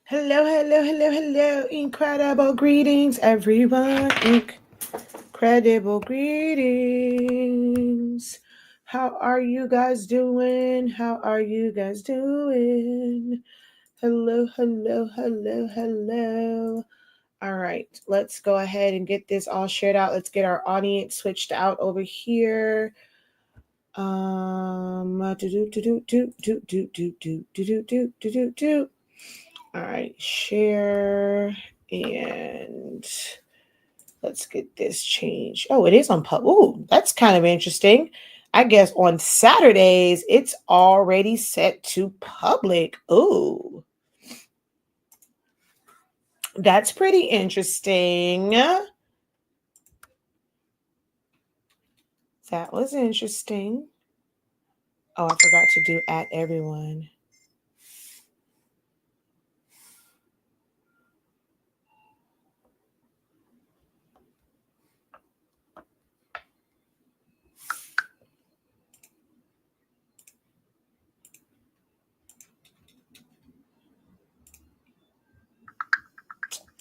Hello, hello, hello, hello. Incredible greetings, everyone. Incredible greetings. How are you guys doing? How are you guys doing? Hello, hello, hello, hello. All right, let's go ahead and get this all shared out. Let's get our audience switched out over here. Do do do do do do do do do do do do do. All right, share and let's get this changed. Oh, it is on pub. Oh, that's kind of interesting. I guess on Saturdays it's already set to public. Oh, that's pretty interesting. That was interesting. Oh, I forgot to do at everyone.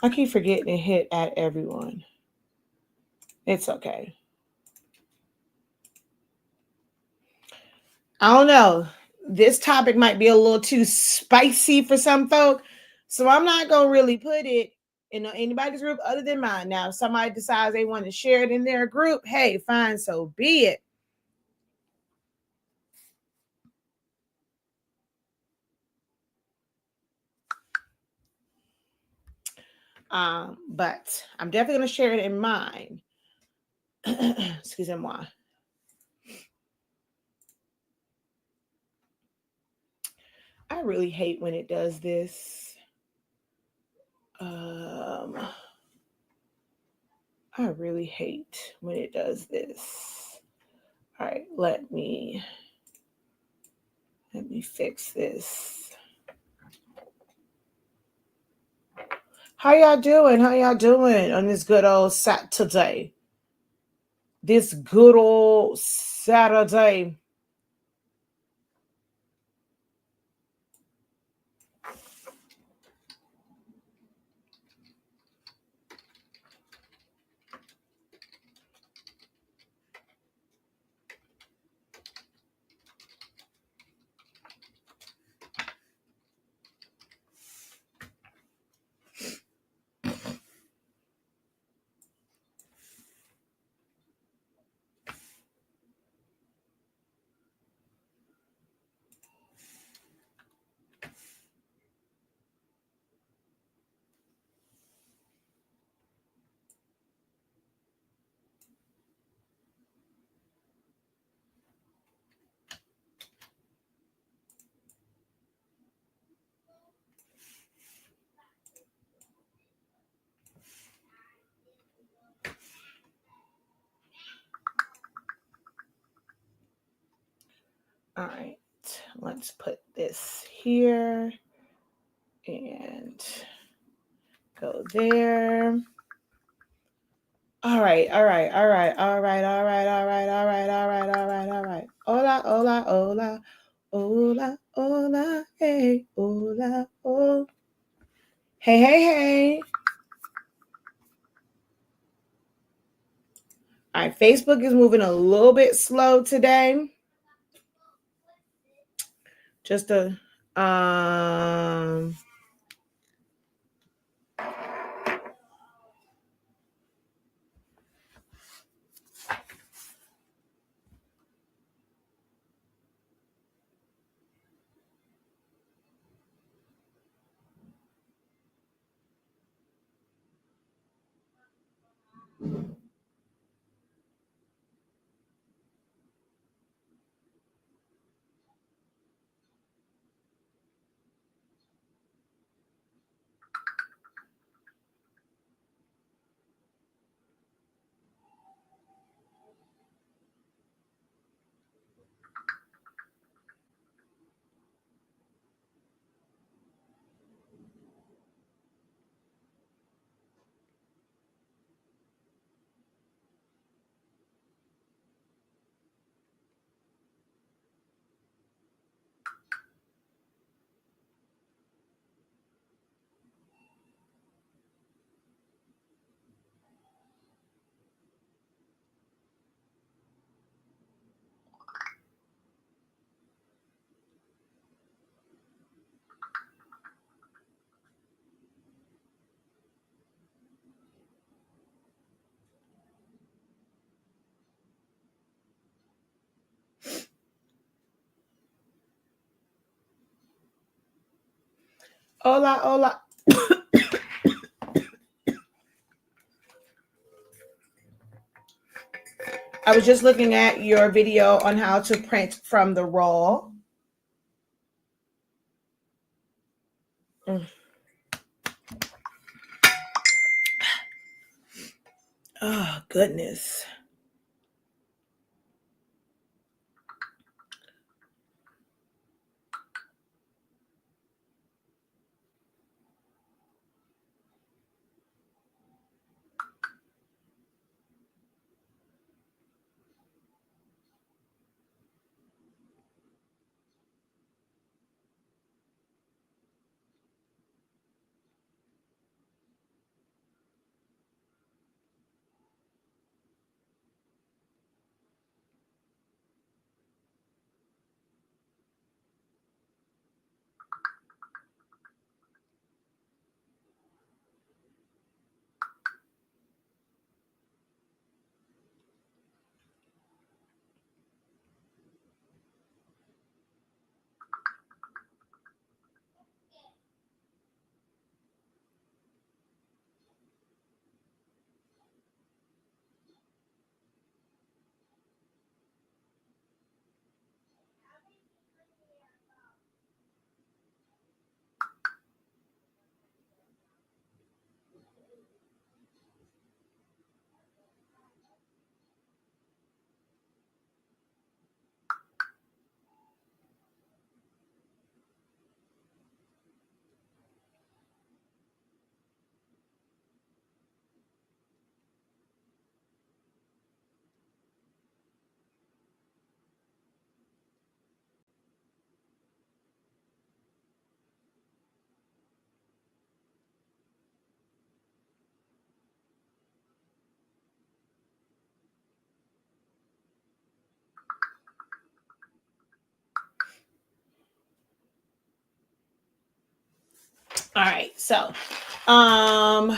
I keep forgetting to hit at everyone. It's okay. I don't know. This topic might be a little too spicy for some folk. So I'm not going to really put it in anybody's group other than mine. Now, if somebody decides they want to share it in their group, hey, fine, so be it. But I'm definitely going to share it in mine. Excusez-moi. I really hate when it does this. I really hate when it does this. All right, let me fix this. How y'all doing? How y'all doing on this good old Saturday? This good old Saturday. All right, let's put this here and go there. All right, all right, all right, all right, all right, all right, all right, all right, all right, all right. Hola, hola, hola, hola, hola, hey, hola, oh. Hey, hey, hey. All right, Facebook is moving a little bit slow today. Just a Hola, hola. I was just looking at your video on how to print from the roll. Mm. Oh, goodness. All right. So, um,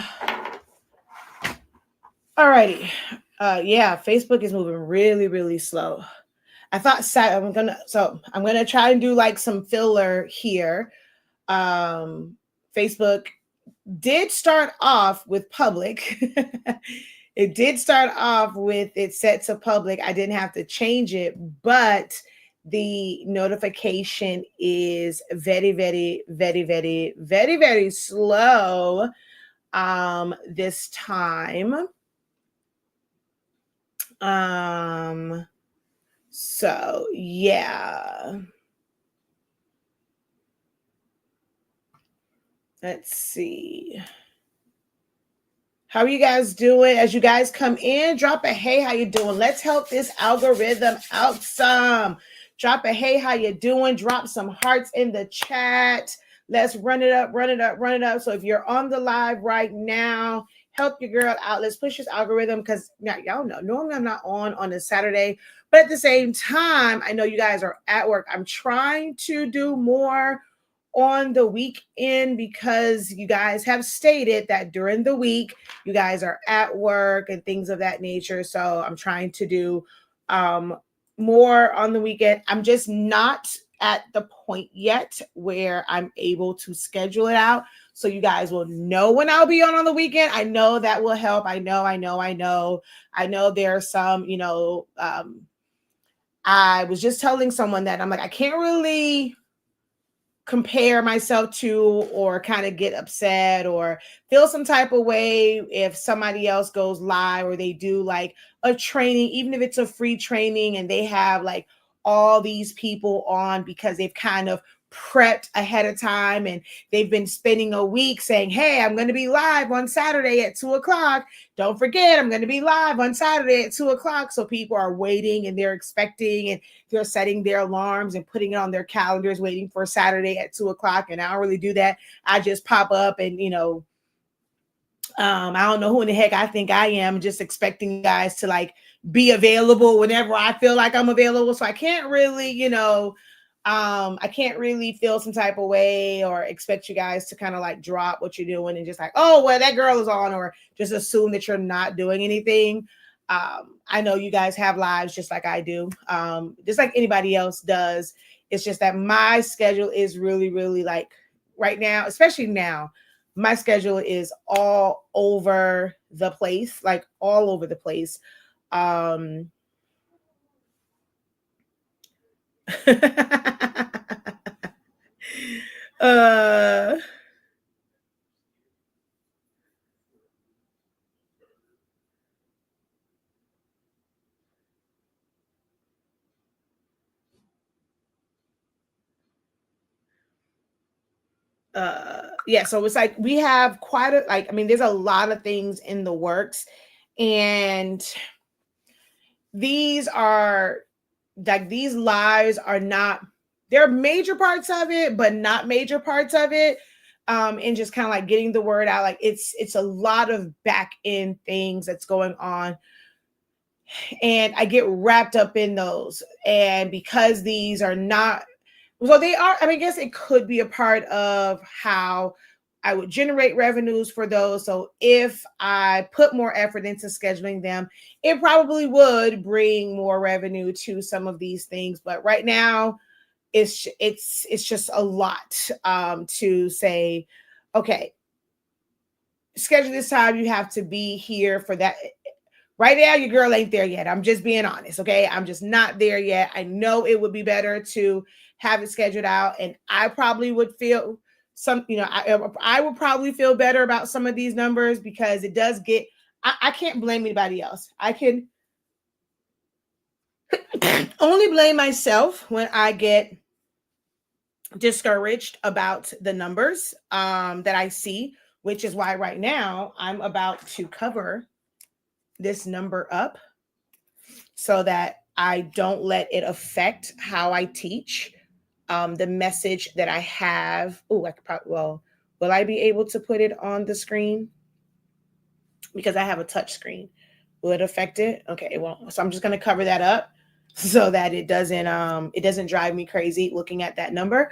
alrighty. Yeah, Facebook is moving really, really slow. I thought I'm gonna try and do like some filler here. Facebook did start off with public. It did start off with it set to public. I didn't have to change it, but the notification is very, very, very, very, very, very slow this time. Um so yeah. Let's see. How are you guys doing? As you guys come in, drop a hey, how you doing? Let's help this algorithm out some. Drop a hey, how you doing? Drop some hearts in the chat. Let's run it up, run it up, run it up. So if you're on the live right now, help your girl out. Let's push this algorithm because now y'all know normally I'm not on a Saturday, but at the same time, I know you guys are at work. I'm trying to do more on the weekend because you guys have stated that during the week you guys are at work and things of that nature. So I'm trying to do more on the weekend. I'm just not at the point yet where I'm able to schedule it out. So you guys will know when I'll be on the weekend. I know that will help. I know there are some, I was just telling someone that I'm like, I can't really compare myself to or kind of get upset or feel some type of way if somebody else goes live or they do like a training, even if it's a free training and they have like all these people on because they've kind of prepped ahead of time and they've been spending a week saying, hey, I'm going to be live on Saturday at 2:00. Don't forget, I'm going to be live on Saturday at 2:00. So people are waiting and they're expecting and they're setting their alarms and putting it on their calendars, waiting for Saturday at 2:00. And I don't really do that. I just pop up and, I don't know who in the heck I think I am, just expecting you guys to like be available whenever I feel like I'm available. So I can't really, I can't really feel some type of way or expect you guys to kind of like drop what you're doing and just like, oh, well, that girl is on, or just assume that you're not doing anything. I know you guys have lives just like I do, just like anybody else does. It's just that my schedule is really, really like right now, especially now, my schedule is all over the place, like all over the place. Um, uh, yeah, so it's like we have quite a like, I mean, there's a lot of things in the works, and these are like these lives are not, they're major parts of it, but not major parts of it. And just kind of like getting the word out. Like it's a lot of back end things that's going on. And I get wrapped up in those. And because these are not, well, they are, I mean, I guess it could be a part of how I would generate revenues for those. So if I put more effort into scheduling them, it probably would bring more revenue to some of these things. But right now, it's just a lot to say, okay, schedule this time. You have to be here for that. Right now, your girl ain't there yet. I'm just being honest. Okay. I'm just not there yet. I know it would be better to have it scheduled out. And I probably would feel some, I would probably feel better about some of these numbers because it does get, I can't blame anybody else. I can only blame myself when I get discouraged about the numbers that I see, which is why right now I'm about to cover this number up so that I don't let it affect how I teach, the message that I have. Oh, I could probably, well, will I be able to put it on the screen? Because I have a touch screen. Will it affect it? Okay, it won't. So I'm just going to cover that up so that it doesn't drive me crazy looking at that number.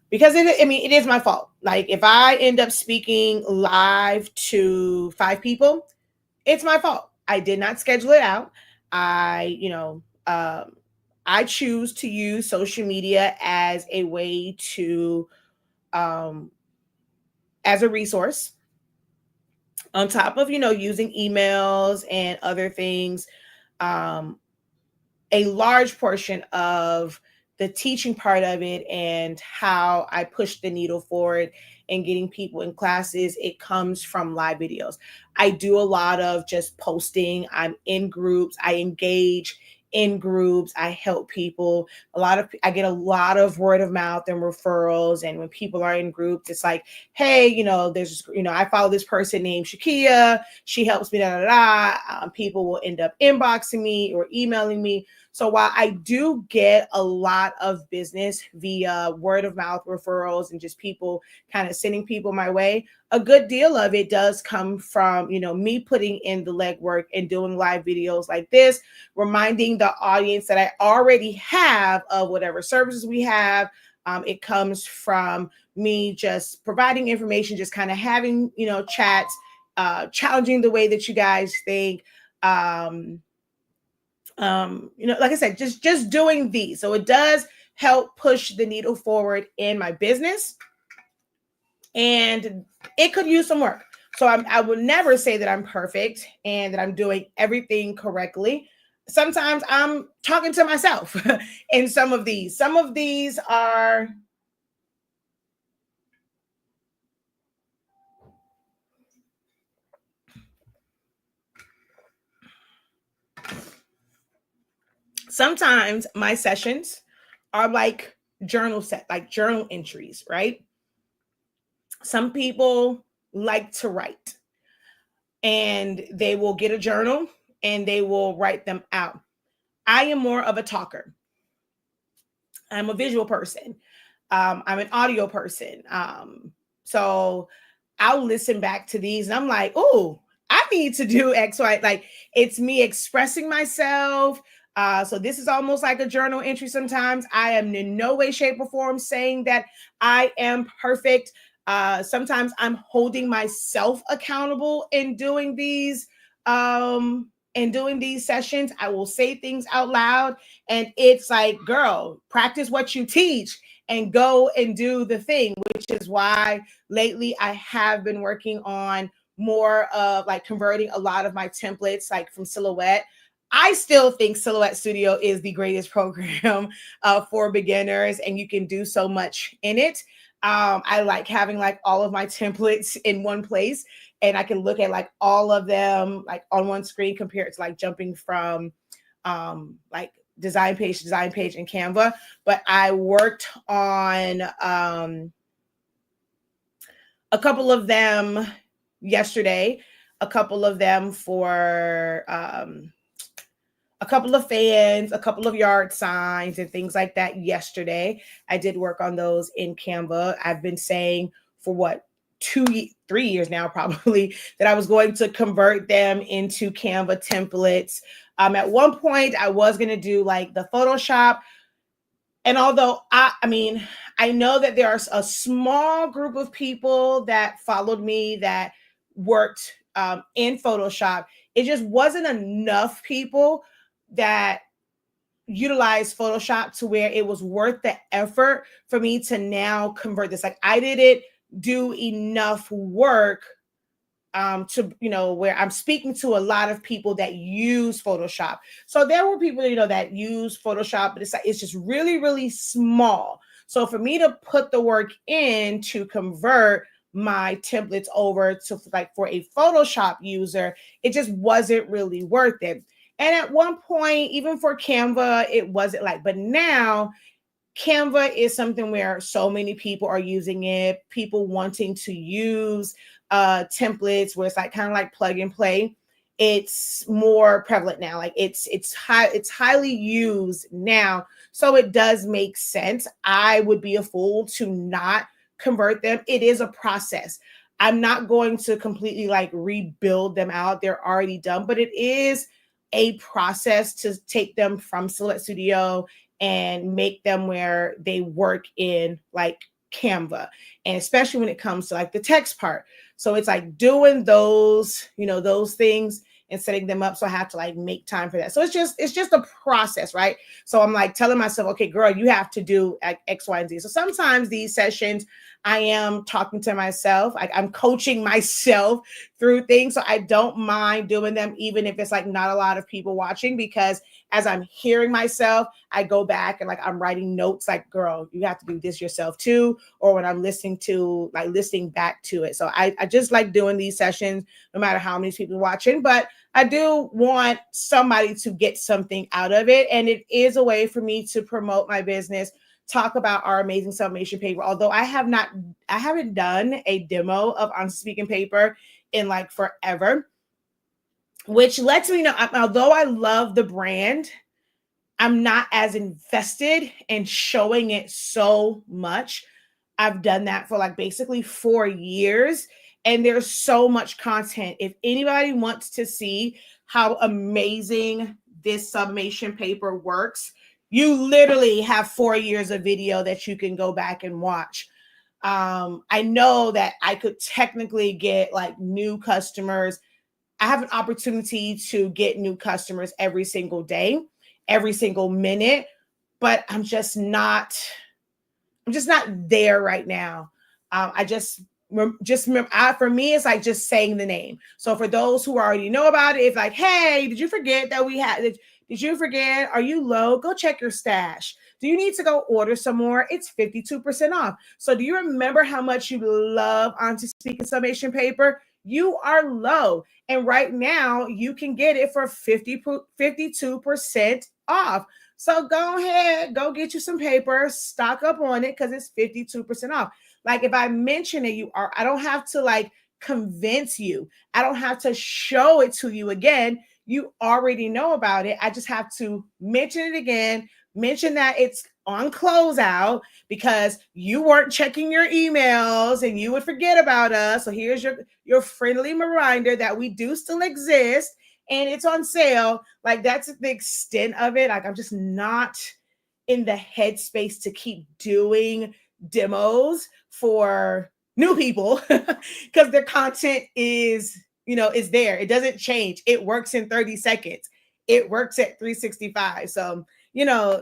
Because it is my fault. Like if I end up speaking live to 5 people, it's my fault. I did not schedule it out. I choose to use social media as a way to, um, as a resource on top of, using emails and other things. Um, a large portion of the teaching part of it and how I push the needle forward and getting people in classes, it comes from live videos. I do a lot of just posting. I'm in groups. I engage in groups. I help people. I get a lot of word of mouth and referrals. And when people are in groups, it's like, hey, I follow this person named Shakia. She helps me, da, da, da. People will end up inboxing me or emailing me. So while I do get a lot of business via word of mouth referrals and just people kind of sending people my way, a good deal of it does come from, me putting in the legwork and doing live videos like this, reminding the audience that I already have of whatever services we have. It comes from me just providing information, just kind of having, chats, challenging the way that you guys think. Like I said, just doing these. So it does help push the needle forward in my business, and it could use some work. So I would never say that I'm perfect and that I'm doing everything correctly. Sometimes I'm talking to myself in some of these. Some of these are sometimes my sessions are like journal entries, right? Some people like to write and they will get a journal and they will write them out. I am more of a talker. I'm a visual person. I'm an audio person. So I'll listen back to these and I'm like, oh, I need to do X, Y. Like it's me expressing myself. So this is almost like a journal entry sometimes. I am in no way, shape, or form saying that I am perfect. Sometimes I'm holding myself accountable in doing these sessions. I will say things out loud and it's like, girl, practice what you teach. and go and do the thing, which is why lately I have been working on more of like converting a lot of my templates like from Silhouette. I still think Silhouette Studio is the greatest program for beginners, and you can do so much in it. I like having like all of my templates in one place, and I can look at like all of them like on one screen compared to like jumping from like design page to design page in Canva. But I worked on a couple of them yesterday, a couple of them for a couple of fans, a couple of yard signs and things like that yesterday. I did work on those in Canva. I've been saying for what, 3 years now probably, that I was going to convert them into Canva templates. At one point I was going to do like the Photoshop. And although I mean, I know that there are a small group of people that followed me that worked in Photoshop, it just wasn't enough people that utilized Photoshop to where it was worth the effort for me to now convert this. Like I didn't do enough work to, you know, where I'm speaking to a lot of people that use Photoshop. So there were people, you know, that use Photoshop, but it's like, it's just really, really small. So for me to put the work in to convert my templates over to like for a Photoshop user, it just wasn't really worth it. And at one point, even for Canva, it wasn't like, but now Canva is something where so many people are using it, people wanting to use templates where it's like kind of like plug and play. It's more prevalent now. Like it's highly used now. So it does make sense. I would be a fool to not convert them. It is a process. I'm not going to completely like rebuild them out. They're already done, but it is a process to take them from Silhouette Studio and make them where they work in like Canva, and especially when it comes to like the text part. So it's like doing those, you know, those things and setting them up. So I have to like make time for that. So it's just a process, right? So I'm like telling myself, okay, girl, you have to do X, Y, and Z. So sometimes these sessions, I am talking to myself. I'm coaching myself through things. So I don't mind doing them, even if it's like not a lot of people watching, because as I'm hearing myself, I go back and like I'm writing notes like, girl, you have to do this yourself too. Or when I'm listening back to it. So I just like doing these sessions, no matter how many people are watching. But I do want somebody to get something out of it. And it is a way for me to promote my business, talk about our amazing summation paper. Although I haven't done a demo of On Speaking Paper in like forever, which lets me know, although I love the brand, I'm not as invested in showing it so much. I've done that for like basically 4 years, and there's so much content. If anybody wants to see how amazing this summation paper works, you literally have 4 years of video that you can go back and watch. I know that I could technically get like new customers. I have an opportunity to get new customers every single day, every single minute, but I'm just not there right now. I just remember, for me, it's like just saying the name. So for those who already know about it, it's like, hey, did you forget that we had? Did you forget? Are you low? Go check your stash. Do you need to go order some more? It's 52% off. So do you remember how much you love Onto Speaking Summation Paper? You are low. And right now you can get it for 52% off. So go ahead, go get you some paper, stock up on it because it's 52% off. Like if I mention it, I don't have to like convince you. I don't have to show it to you again. You already know about it. I just have to mention it again, mention that it's on closeout because you weren't checking your emails and you would forget about us. So here's your friendly reminder that we do still exist and it's on sale. Like that's the extent of it. Like I'm just not in the headspace to keep doing demos for new people because their content is there. It doesn't change. It works in 30 seconds. It works at 365. So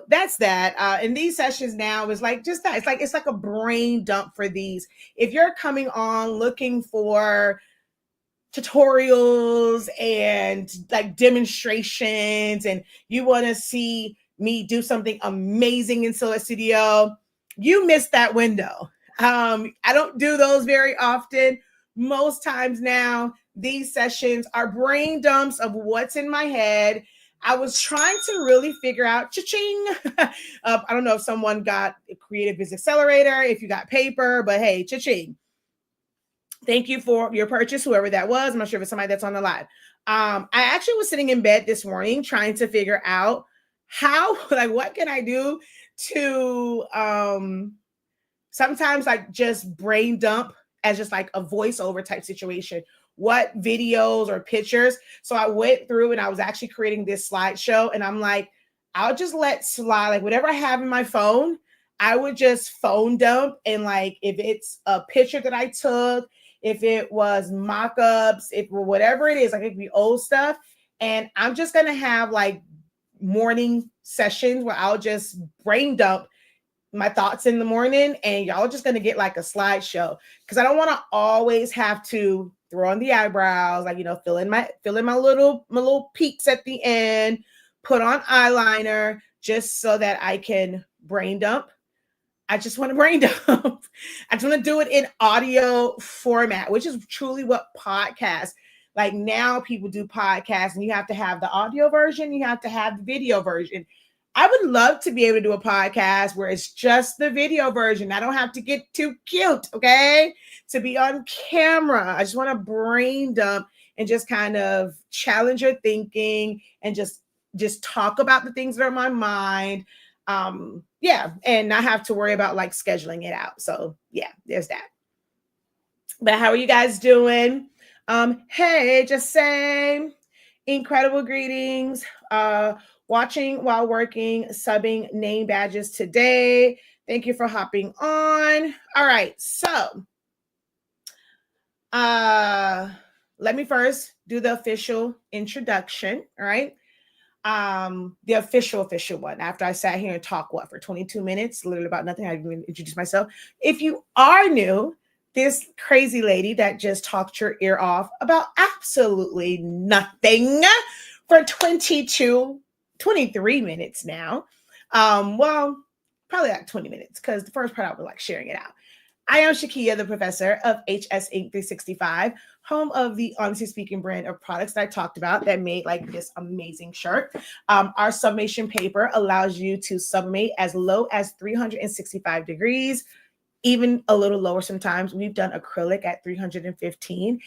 that's that. In these sessions now is like just that. It's like a brain dump for these. If you're coming on looking for tutorials and like demonstrations and you want to see me do something amazing in Silhouette Studio, you missed that window. I don't do those very often. Most times now, these sessions are brain dumps of what's in my head. I was trying to really figure out, cha-ching. I don't know if someone got a Creative Business Accelerator, if you got paper, but hey, cha-ching. Thank you for your purchase, whoever that was. I'm not sure if it's somebody that's on the live. I actually was sitting in bed this morning trying to figure out what can I do to sometimes like just brain dump as just like a voiceover type situation. What videos or pictures? So I went through and I was actually creating this slideshow, and I'm like, I'll just let slide, like whatever I have in my phone, I would just phone dump. And like, if it's a picture that I took, if it was mock-ups, if whatever it is, like it could be old stuff. And I'm just going to have like morning sessions where I'll just brain dump my thoughts in the morning, and y'all just going to get like a slideshow, because I don't want to always have to throw on the eyebrows, like, fill in my little peaks at the end, put on eyeliner just so that I can brain dump. I just want to brain dump. I just want to do it in audio format, which is truly what podcasts, like now people do podcasts and you have to have the audio version, you have to have the video version. I would love to be able to do a podcast where it's just the video version. I don't have to get too cute, okay, to be on camera. I just want to brain dump and just kind of challenge your thinking and just talk about the things that are on my mind. And not have to worry about like scheduling it out. So yeah, there's that. But how are you guys doing? Hey, just saying, incredible greetings. Watching while working, subbing name badges today. Thank you for hopping on. All right, so let me first do the official introduction. All right. The official one, after I sat here and talked for 22 minutes, literally about nothing. I didn't even introduce myself. If you are new, this crazy lady that just talked your ear off about absolutely nothing for 23 minutes now. Well, probably like 20 minutes, because the first part I was like sharing it out. I am Shakia, the professor of HS Inc. 365, home of the Honestly Speaking brand of products that I talked about that made like this amazing shirt. Our summation paper allows you to sublimate as low as 365 degrees, even a little lower sometimes. We've done acrylic at 315,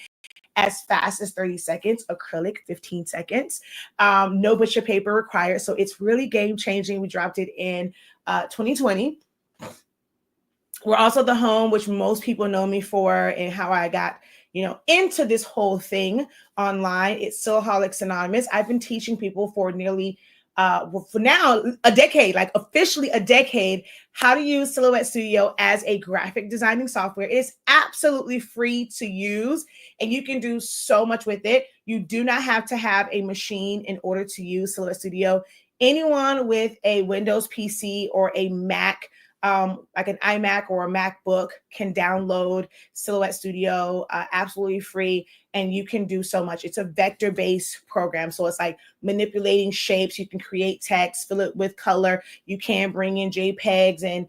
as fast as 30 seconds, acrylic 15 seconds. No butcher paper required, so it's really game changing. We dropped it in 2020. We're also the home, which most people know me for, and how I got, into this whole thing online. It's Sillaholics Anonymous. I've been teaching people for nearly, for now, a decade, like officially a decade, how to use Silhouette Studio as a graphic designing software. It is absolutely free to use, and you can do so much with it. You do not have to have a machine in order to use Silhouette Studio. Anyone with a Windows PC or a Mac, like an iMac or a MacBook, can download Silhouette Studio absolutely free, and you can do so much. It's a vector-based program, so it's like manipulating shapes. You can create text, fill it with color. You can bring in JPEGs and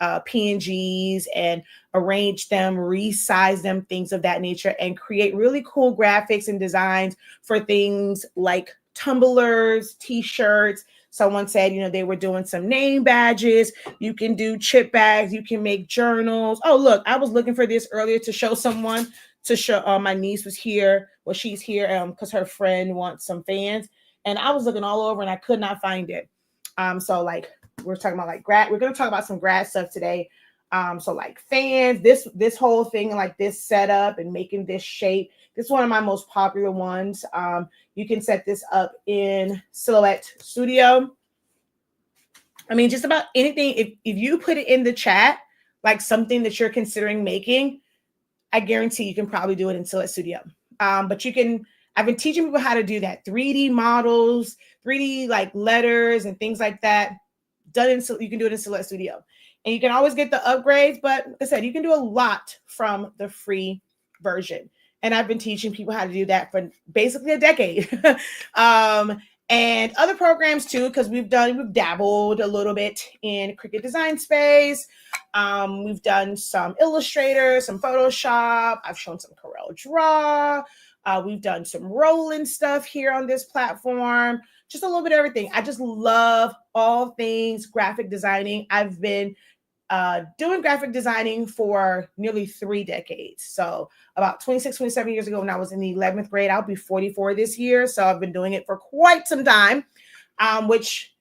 PNGs and arrange them, resize them, things of that nature, and create really cool graphics and designs for things like tumblers, t-shirts. Someone said, they were doing some name badges. You can do chip bags. You can make journals. Oh, look, I was looking for this earlier to show someone, to show my niece was here. Well, she's here because her friend wants some fans. And I was looking all over and I could not find it. So like we're talking about like grad. We're going to talk about some grad stuff today. So like fans, this whole thing, like this setup and making this shape. This is one of my most popular ones. You can set this up in Silhouette Studio. I mean, just about anything. If you put it in the chat, like something that you're considering making, I guarantee you can probably do it in Silhouette Studio. But I've been teaching people how to do that. 3D models, 3D like letters and things like that. You can do it in Select Studio. And you can always get the upgrades, but like I said, you can do a lot from the free version. And I've been teaching people how to do that for basically a decade. And other programs too, because we've dabbled a little bit in Cricut Design Space. We've done some Illustrator, some Photoshop. I've shown some Corel Draw. We've done some rolling stuff here on this platform. Just a little bit of everything. I just love all things graphic designing. I've been doing graphic designing for nearly 3 decades. So about 26, 27 years ago when I was in the 11th grade, I'll be 44 this year. So I've been doing it for quite some time, which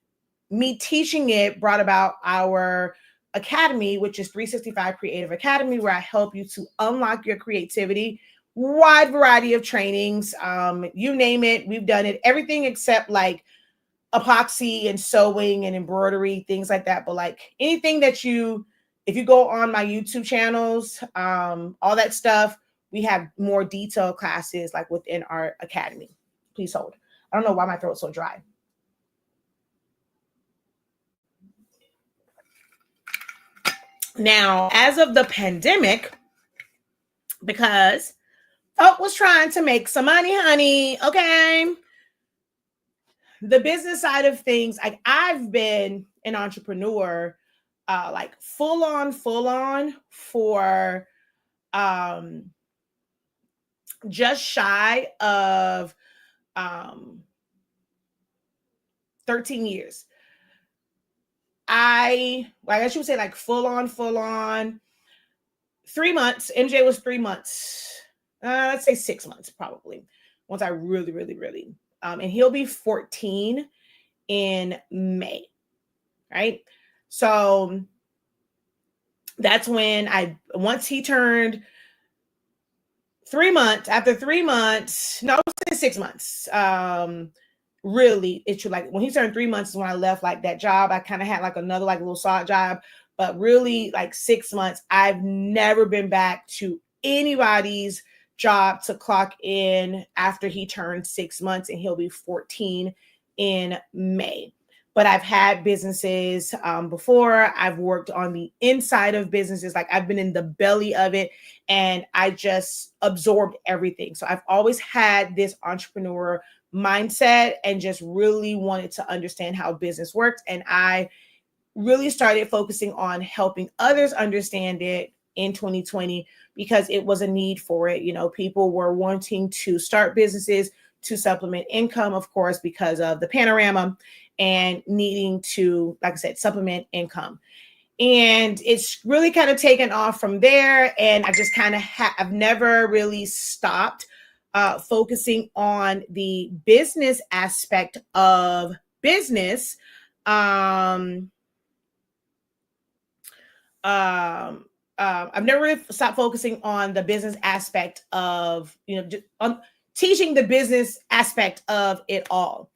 me teaching it brought about our academy, which is 365 Creative Academy, where I help you to unlock your creativity. Wide variety of trainings. You name it, we've done it. Everything except like epoxy and sewing and embroidery, things like that. But like anything that if you go on my YouTube channels, all that stuff, we have more detailed classes like within our academy. Please hold. I don't know why my throat's so dry. Now, as of the pandemic, because folk was trying to make some money, honey, okay? The business side of things, like I've been an entrepreneur, like full on for just shy of 13 years. I guess you would say like full on 3 months. MJ was 3 months. Let's say 6 months probably. Once I really, and he'll be 14 in May, right? So that's when once he turned 3 months, after 3 months, no, 6 months. Really, it's like when he turned 3 months is when I left like that job. I kind of had like another like little side job, but really like 6 months, I've never been back to anybody's job to clock in after he turned 6 months, and he'll be 14 in May. But I've had businesses before. I've worked on the inside of businesses. Like I've been in the belly of it, and I just absorbed everything. So I've always had this entrepreneur mindset and just really wanted to understand how business worked. And I really started focusing on helping others understand it in 2020 because it was a need for it. You know, people were wanting to start businesses to supplement income, of course, because of the panorama and needing to, like I said, supplement income. And it's really kind of taken off from there. And I just kind of I've never really stopped focusing on the business aspect of business. I've never really stopped focusing on the business aspect of, just on teaching the business aspect of it all.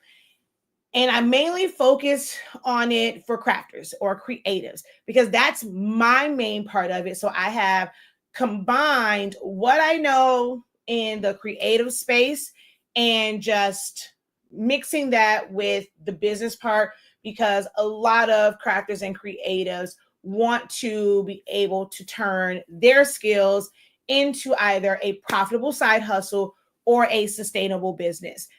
And I mainly focus on it for crafters or creatives because that's my main part of it. So I have combined what I know in the creative space and just mixing that with the business part, because a lot of crafters and creatives want to be able to turn their skills into either a profitable side hustle or a sustainable business.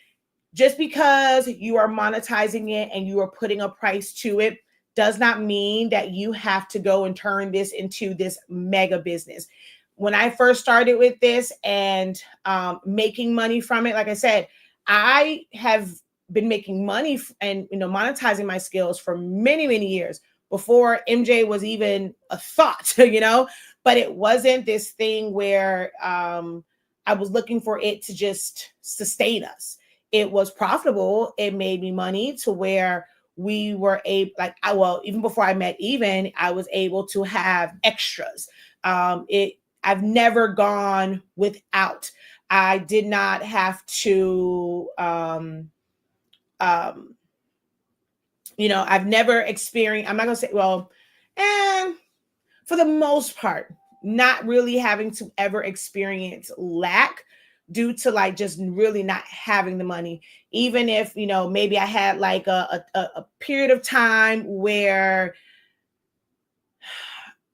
Just because you are monetizing it and you are putting a price to it does not mean that you have to go and turn this into this mega business. When I first started with this and making money from it, like I said, I have been making money and monetizing my skills for many, many years before MJ was even a thought, but it wasn't this thing where I was looking for it to just sustain us. It was profitable. It made me money to where we were even before I met Even, I was able to have extras. I've never gone without. I did not have to, I've never experienced, I'm not going to say, for the most part, not really having to ever experience lack due to like just really not having the money. Even if, maybe I had like a period of time where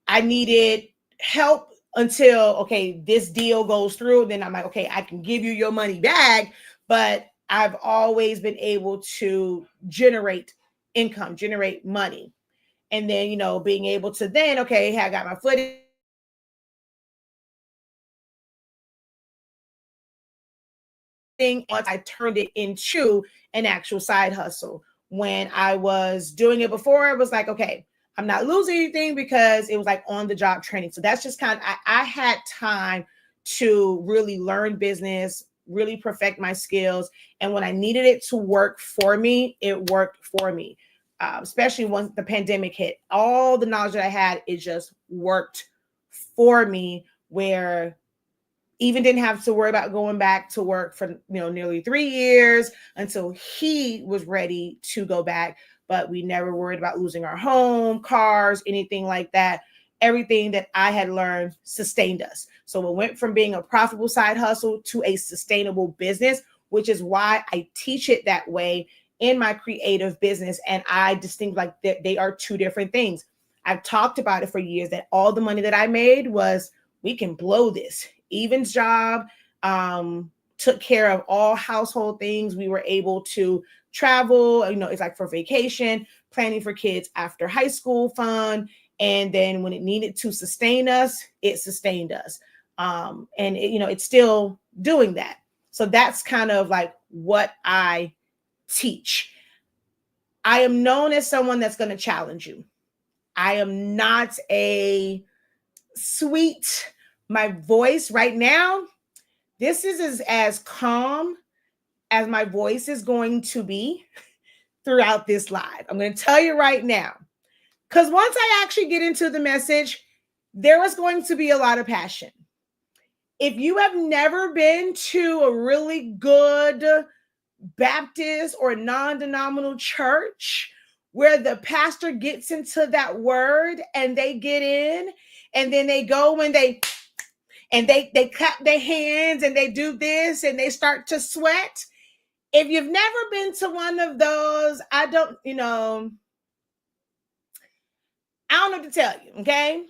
I needed help until, okay, this deal goes through, then I'm like, okay, I can give you your money back. But I've always been able to generate income, generate money. And then, being able to then, okay, I got my footing. Once I turned it into an actual side hustle. When I was doing it before, it was like, okay, I'm not losing anything because it was like on the job training. So that's just kind of, I had time to really learn business, really perfect my skills. And when I needed it to work for me, it worked for me. Especially once the pandemic hit, all the knowledge that I had, it just worked for me, where even didn't have to worry about going back to work for nearly 3 years until he was ready to go back. But we never worried about losing our home, cars, anything like that. Everything that I had learned sustained us. So it went from being a profitable side hustle to a sustainable business, which is why I teach it that way in my creative business. And I distinct like that they are two different things. I've talked about it for years that all the money that I made was, we can blow this. Even's job took care of all household things. We were able to travel, it's like for vacation, planning for kids after high school fun. And then when it needed to sustain us, it sustained us. And it's still doing that. So that's kind of like what I teach. I am known as someone that's going to challenge you. I am not a sweet. My voice right now, this is as calm as my voice is going to be throughout this live. I'm going to tell you right now, because once I actually get into the message, there is going to be a lot of passion. If you have never been to a really good Baptist or non-denominational church where the pastor gets into that word and they get in, and then they go and they clap their hands and they do this and they start to sweat. If you've never been to one of those, I don't know what to tell you, okay?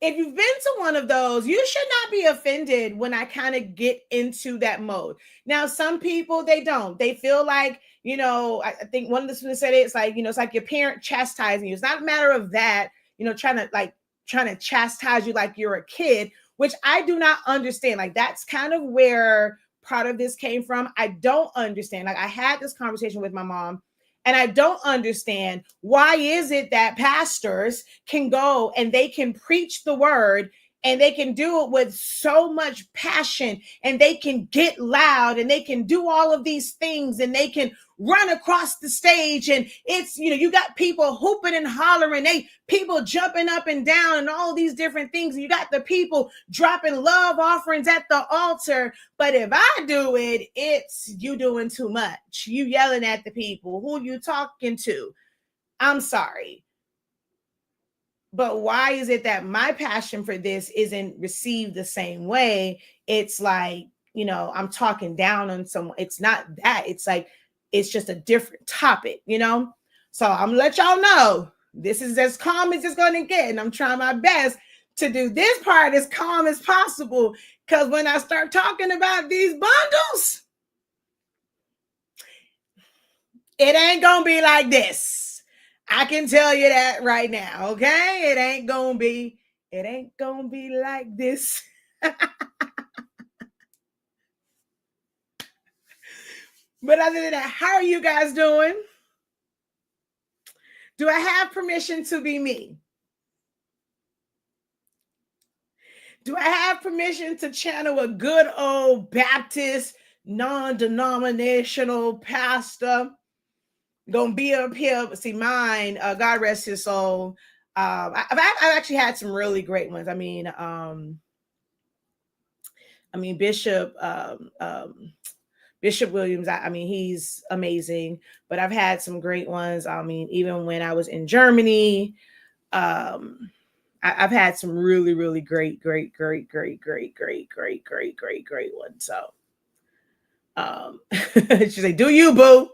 If you've been to one of those, you should not be offended when I kind of get into that mode. Now, some people, they don't. They feel like, I think one of the students said it's like, it's like your parent chastising you. It's not a matter of that, trying to chastise you like you're a kid, which I do not understand. Like, that's kind of where part of this came from. I don't understand. Like, I had this conversation with my mom, and I don't understand, why is it that pastors can go and they can preach the word and they can do it with so much passion and they can get loud and they can do all of these things and they can run across the stage, and it's, you got people hooping and hollering, people jumping up and down and all these different things. And you got the people dropping love offerings at the altar. But if I do it, it's you doing too much. You yelling at the people. Who you talking to? I'm sorry. But why is it that my passion for this isn't received the same way? It's like, I'm talking down on someone. It's not that. It's like, it's just a different topic, So I'm gonna let y'all know this is as calm as it's gonna get. And I'm trying my best to do this part as calm as possible. Because when I start talking about these bundles, it ain't gonna be like this. I can tell you that right now, okay? It ain't gonna be like this. But other than that, how are you guys doing? Do I have permission to be me? Do I have permission to channel a good old Baptist, non-denominational pastor? Gonna be up here. See, mine, God rest his soul. I've actually had some really great ones. I mean, Bishop Williams, I mean, he's amazing, but I've had some great ones. I mean, even when I was in Germany, I've had some really, really great ones. So she's like, do you, boo?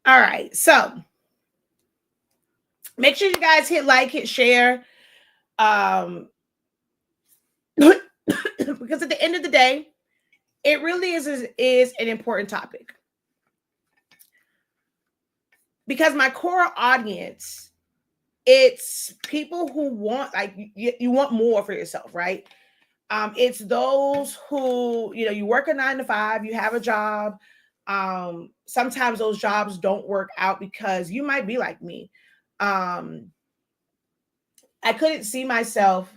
All right. So make sure you guys hit like, hit share. Because at the end of the day, it really is an important topic. Because my core audience, it's people who want, like, you want more for yourself, right? It's those who, you work a 9 to 5, you have a job. Sometimes those jobs don't work out because you might be like me. I couldn't see myself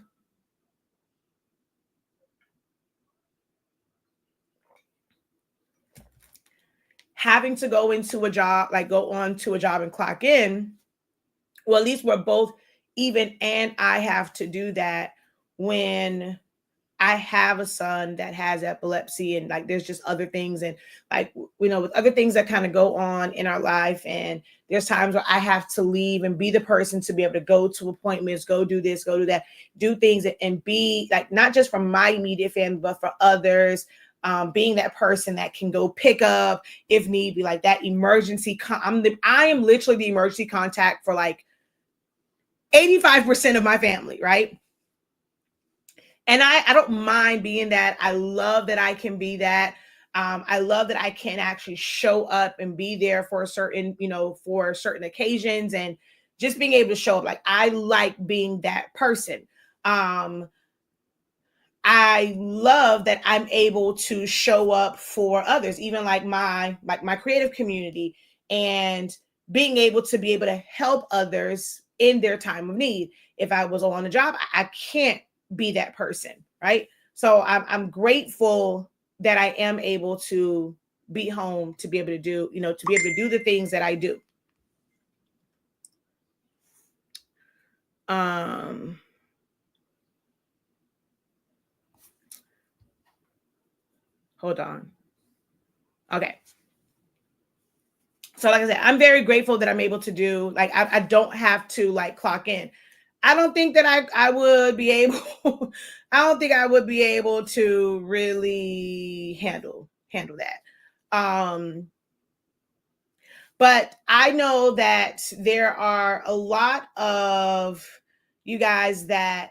having to go into a job, like go on to a job and clock in. Well, at least we're both even, and I have to do that when I have a son that has epilepsy, and like there's just other things, and like with other things that kind of go on in our life, and there's times where I have to leave and be the person to be able to go to appointments, go do this, go do that, do things, and be like not just from my immediate family but for others. Being that person that can go pick up if need be, like that emergency. I am literally the emergency contact for like 85% of my family, right? And I don't mind being that. I love that I can be that. I love that I can actually show up and be there for for certain occasions, and just being able to show up. Like I like being that person. I love that I'm able to show up for others, even like my creative community, and being able to help others in their time of need. If I was on a job, I can't be that person, right? So I'm grateful that I am able to be home to be able to do, to be able to do the things that I do. Hold on. Okay. So like I said, I'm very grateful that I'm able to do, like, I don't have to like clock in. I don't think that I would be able, I don't think I would be able to really handle that. But I know that there are a lot of you guys that,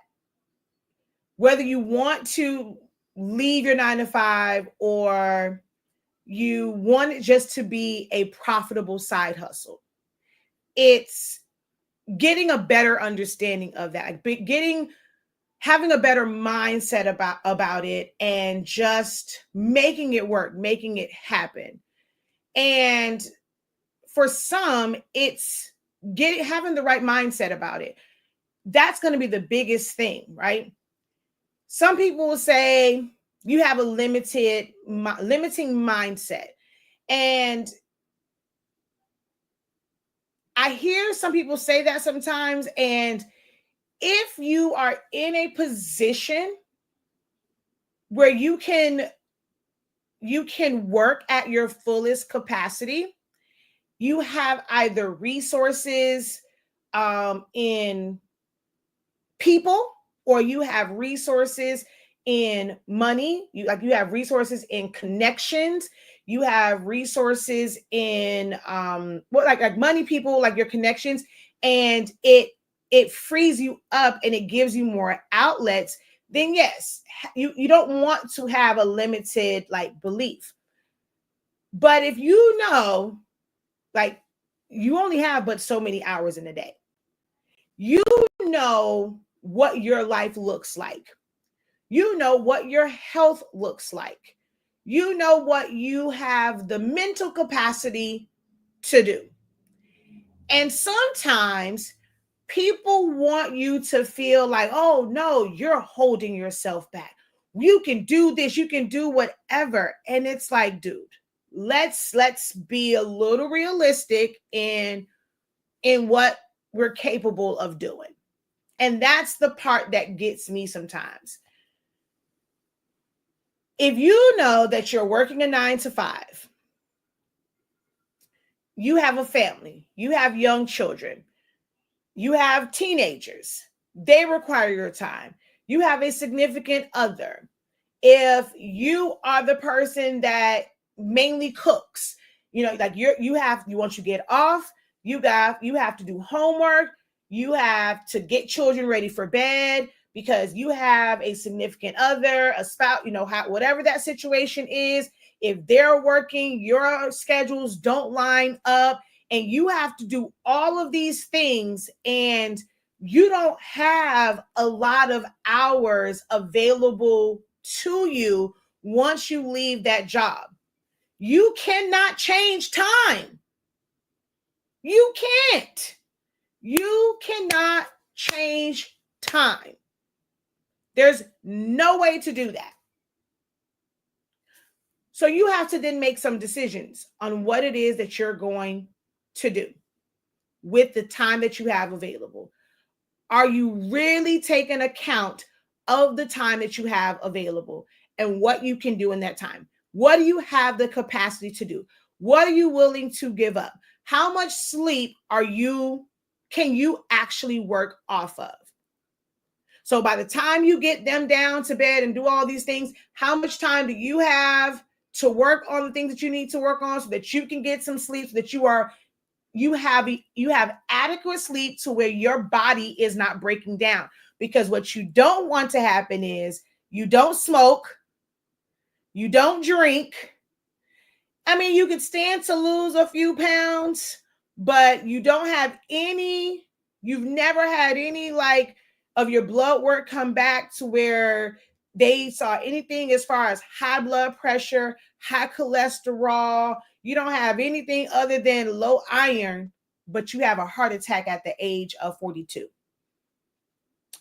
whether you want to leave your 9 to 5 or you want it just to be a profitable side hustle, it's getting a better understanding of that, having a better mindset about it, and just making it work, making it happen. And for some, it's having the right mindset about it. That's going to be the biggest thing, right? Some people will say you have a limiting mindset, and I hear some people say that sometimes. And if you are in a position where you can work at your fullest capacity, you have either resources in people, or you have resources in money. You have resources in connections. You have resources in like money, people, like your connections, and it frees you up and it gives you more outlets. Then yes, you don't want to have a limited like belief. But if you know, like, you only have but so many hours in a day, you know what your life looks like. You know what your health looks like. You know what you have the mental capacity to do. And sometimes people want you to feel like, oh no, you're holding yourself back. You can do this, you can do whatever. And it's like, dude, let's be a little realistic in what we're capable of doing. And that's the part that gets me sometimes. If you know that you're working a 9 to 5, you have a family, you have young children, you have teenagers, they require your time, you have a significant other. If you are the person that mainly cooks, like once you get off, you have to do homework, you have to get children ready for bed because you have a significant other, a spouse, whatever that situation is. If they're working, your schedules don't line up, and you have to do all of these things, and you don't have a lot of hours available to you once you leave that job. You cannot change time. You can't. You cannot change time. There's no way to do that. So you have to then make some decisions on what it is that you're going to do with the time that you have available. Are you really taking account of the time that you have available and what you can do in that time? What do you have the capacity to do? What are you willing to give up? How much sleep can you actually work off of? So by the time you get them down to bed and do all these things, how much time do you have to work on the things that you need to work on so that you can get some sleep, so that you have adequate sleep to where your body is not breaking down? Because what you don't want to happen is you don't smoke, you don't drink. I mean, you could stand to lose a few pounds, but you've never had any like of your blood work come back to where they saw anything as far as high blood pressure, high cholesterol. You don't have anything other than low iron, but you have a heart attack at the age of 42.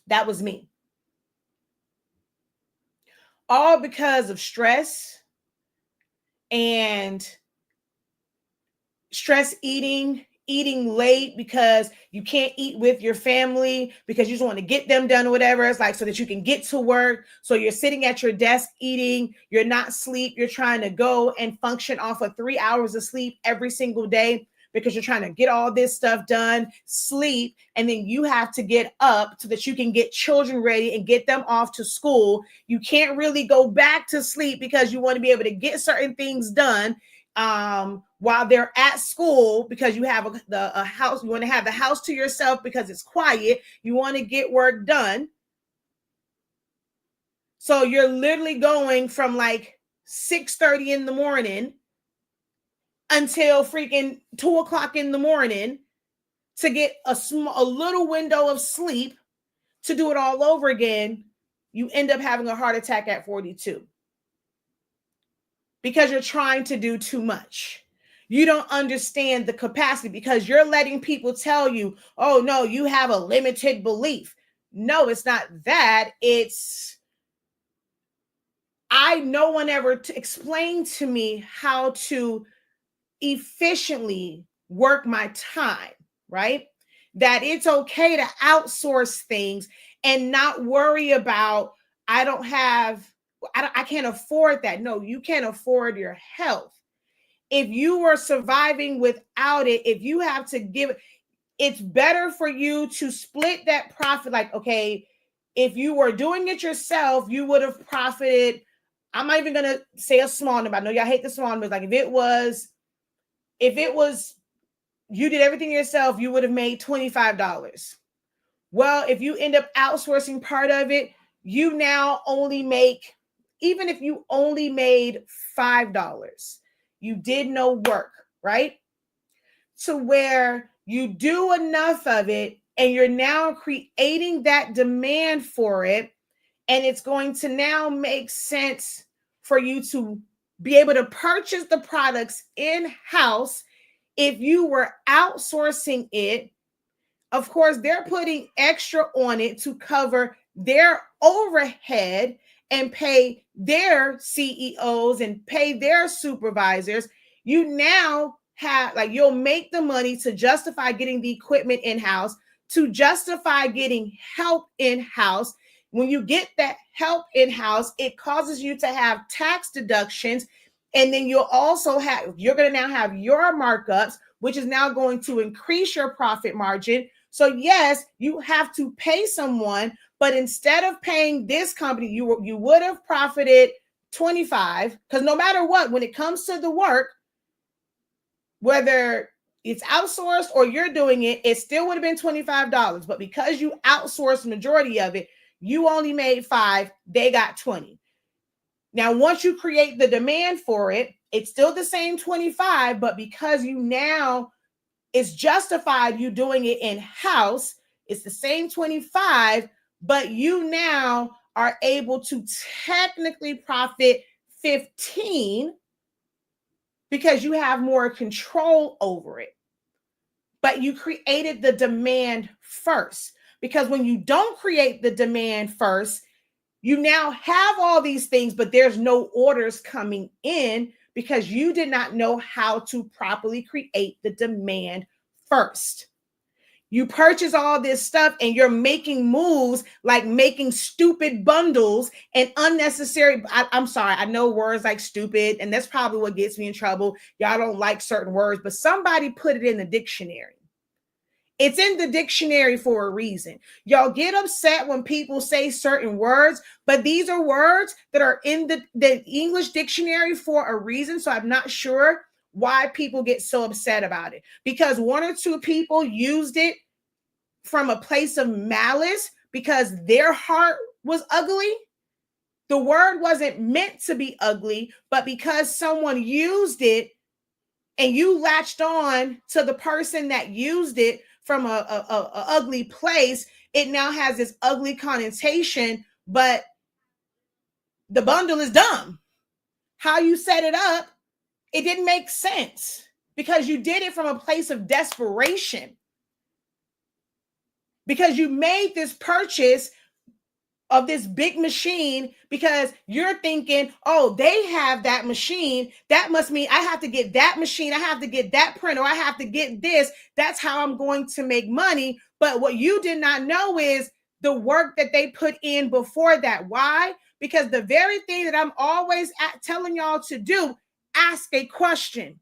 That was me. All because of stress and stress eating late because you can't eat with your family because you just want to get them done or whatever. It's like so that you can get to work. So you're sitting at your desk eating, you're not asleep, you're trying to go and function off of 3 hours of sleep every single day because you're trying to get all this stuff done, sleep, and then you have to get up so that you can get children ready and get them off to school. You can't really go back to sleep because you want to be able to get certain things done while they're at school, because you have a house, you want to have the house to yourself because it's quiet, you want to get work done. So you're literally going from like 6:30 in the morning until freaking 2 o'clock in the morning to get a little window of sleep to do it all over again. You end up having a heart attack at 42 because you're trying to do too much. You don't understand the capacity because you're letting people tell you, oh, no, you have a limited belief. No, it's not that. No one ever explained to me how to efficiently work my time, right? That it's okay to outsource things and not worry about, I can't afford that. No, you can't afford your health. If you are surviving without it, if you have to give, it's better for you to split that profit. Like, okay, if you were doing it yourself, you would have profited. I'm not even going to say a small number. I know y'all hate the small numbers. Like if it was, you did everything yourself, you would have made $25. Well, if you end up outsourcing part of it, you now only make, even if you only made $5, you did no work, right? To where you do enough of it and you're now creating that demand for it. And it's going to now make sense for you to be able to purchase the products in-house. If you were outsourcing it, of course, they're putting extra on it to cover their overhead and pay their CEOs and pay their supervisors. You now have, like, you'll make the money to justify getting the equipment in-house to justify getting help in-house. When you get that help in-house, it causes you to have tax deductions. And then you're going to now have your markups, which is now going to increase your profit margin. So yes, you have to pay someone, but instead of paying this company, you would have profited 25, because no matter what, when it comes to the work, whether it's outsourced or you're doing it, it still would have been $25. But because you outsourced the majority of it, you only made 5, they got 20. Now, once you create the demand for it, it's still the same 25, but because you now, it's justified you doing it in-house, it's the same 25, but you now are able to technically profit 15 because you have more control over it. But you created the demand first. Because when you don't create the demand first, you now have all these things, but there's no orders coming in because you did not know how to properly create the demand first. You purchase all this stuff and you're making moves like making stupid bundles and unnecessary. I'm sorry, I know words like stupid, and that's probably what gets me in trouble. Y'all don't like certain words, but somebody put it in the dictionary. It's in the dictionary for a reason. Y'all get upset when people say certain words, but these are words that are in the English dictionary for a reason. So I'm not sure why people get so upset about it, because 1 or 2 people used it from a place of malice because their heart was ugly. The word wasn't meant to be ugly, but because someone used it and you latched on to the person that used it from a ugly place, it now has this ugly connotation, but the bundle is dumb. How you set it up, it didn't make sense because you did it from a place of desperation. Because you made this purchase of this big machine because you're thinking, oh, they have that machine. That must mean I have to get that machine. I have to get that printer. I have to get this. That's how I'm going to make money. But what you did not know is the work that they put in before that. Why? Because the very thing that I'm always telling y'all to do, ask a question.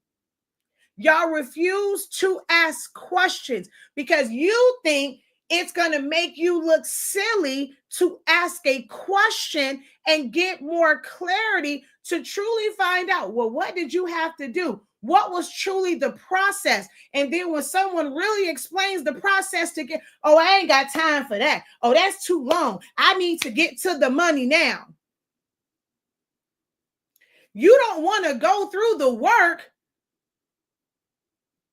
Y'all refuse to ask questions because you think it's going to make you look silly to ask a question and get more clarity to truly find out, well, what did you have to do? What was truly the process? And then when someone really explains the process to get, oh, I ain't got time for that. Oh, that's too long. I need to get to the money now. You don't want to go through the work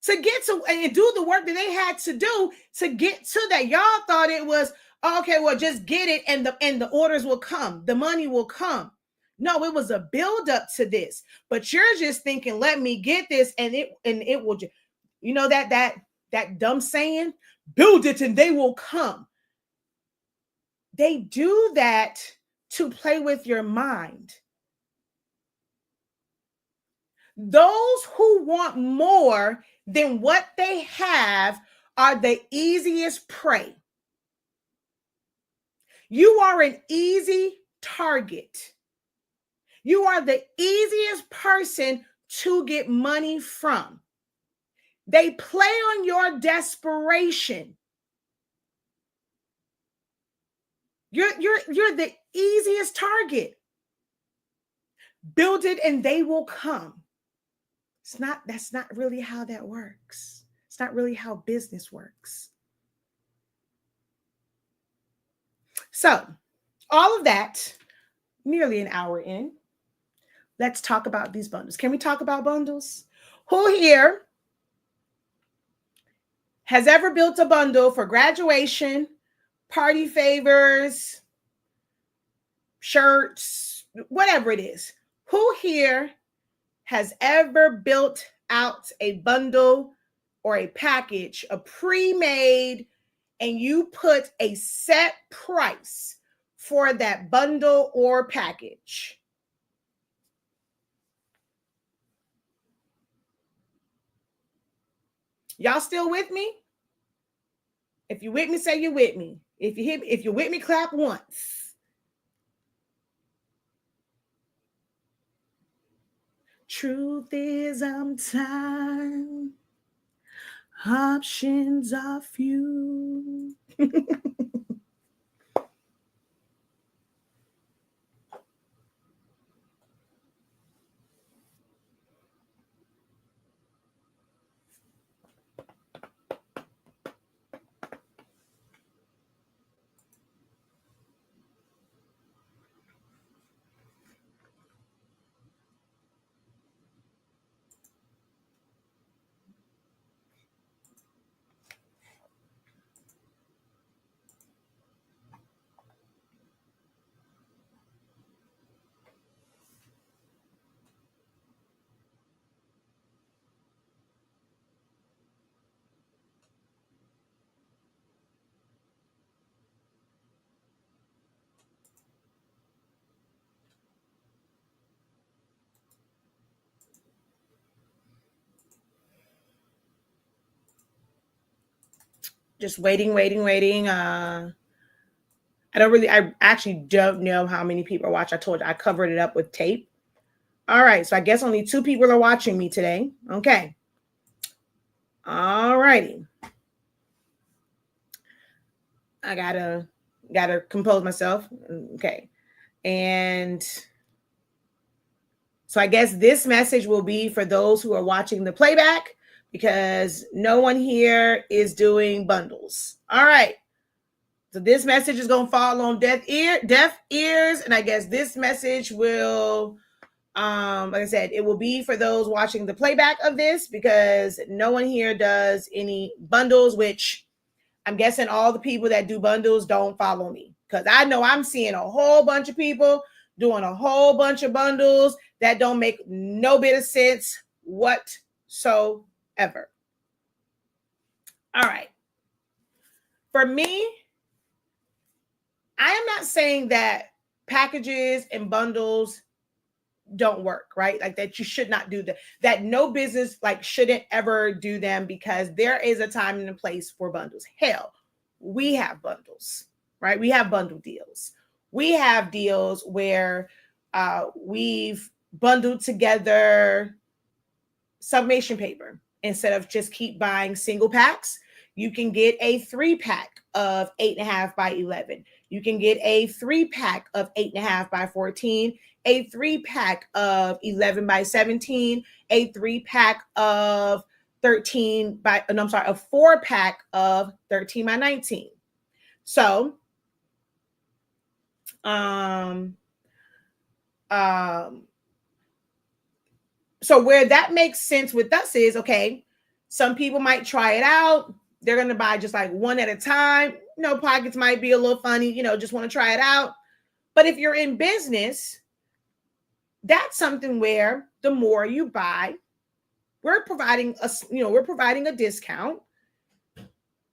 to get to and do the work that they had to do to get to that. Y'all thought it was, okay, well, just get it and the orders will come. The money will come. No, it was a build up to this. But you're just thinking, let me get this and it will just, you know, that dumb saying, build it and they will come. They do that to play with your mind. Those who want more than what they have are the easiest prey. You are an easy target. You are the easiest person to get money from. They play on your desperation. You're the easiest target. Build it and they will come. That's not really how that works. It's not really how business works. So, all of that, nearly an hour in, let's talk about these bundles. Can we talk about bundles? Who here has ever built a bundle for graduation, party favors, shirts, whatever it is? Who here has ever built out a bundle or a package, a pre-made, and you put a set price for that bundle or package? Y'all still with me? If you're with me, say you're with me. If you're with me, clap once. Truth is, I'm tired. Options are few. Just waiting. I actually don't know how many people watch. I told you I covered it up with tape. All right, so I guess only 2 people are watching me today. Okay. All righty. I gotta compose myself. Okay. And so I guess this message will be for those who are watching the playback because no one here is doing bundles. All right. So this message is going to fall on deaf ears. And I guess this message will, like I said, it will be for those watching the playback of this because no one here does any bundles, which I'm guessing all the people that do bundles don't follow me because I know I'm seeing a whole bunch of people doing a whole bunch of bundles that don't make no bit of sense whatsoever. All right. For me, I am not saying that packages and bundles don't work, right? Like that you should not do that no business like shouldn't ever do them because there is a time and a place for bundles. Hell, we have bundles, right? We have bundle deals. We have deals where we've bundled together summation paper instead of just keep buying single packs. You can get a 3-pack of 8.5 by 11. You can get a 3-pack of 8.5 by 14, a 3-pack of 11 by 17, a 3-pack of 13 by, no, I'm sorry, a 4-pack of 13 by 19. So, so where that makes sense with us is, okay, some people might try it out. They're going to buy just like one at a time. Pockets might be a little funny, just want to try it out. But if you're in business, that's something where the more you buy, we're providing a discount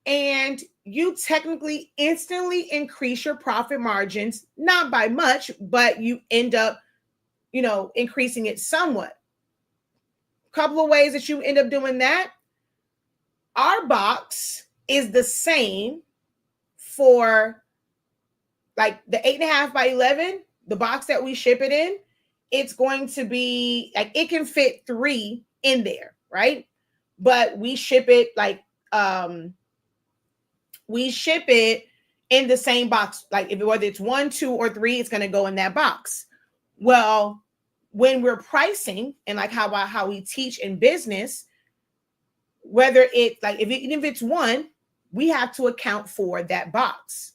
and you technically instantly increase your profit margins, not by much, but you end up, increasing it somewhat. Couple of ways that you end up doing that. Our box is the same for like the 8.5 by 11, the box that we ship it in. It's going to be like, it can fit 3 in there, right? But we ship it like, we ship it in the same box. Like whether it's 1, 2, or 3, it's going to go in that box. Well, when we're pricing and like how we teach in business, whether it's like, even if it's 1, we have to account for that box.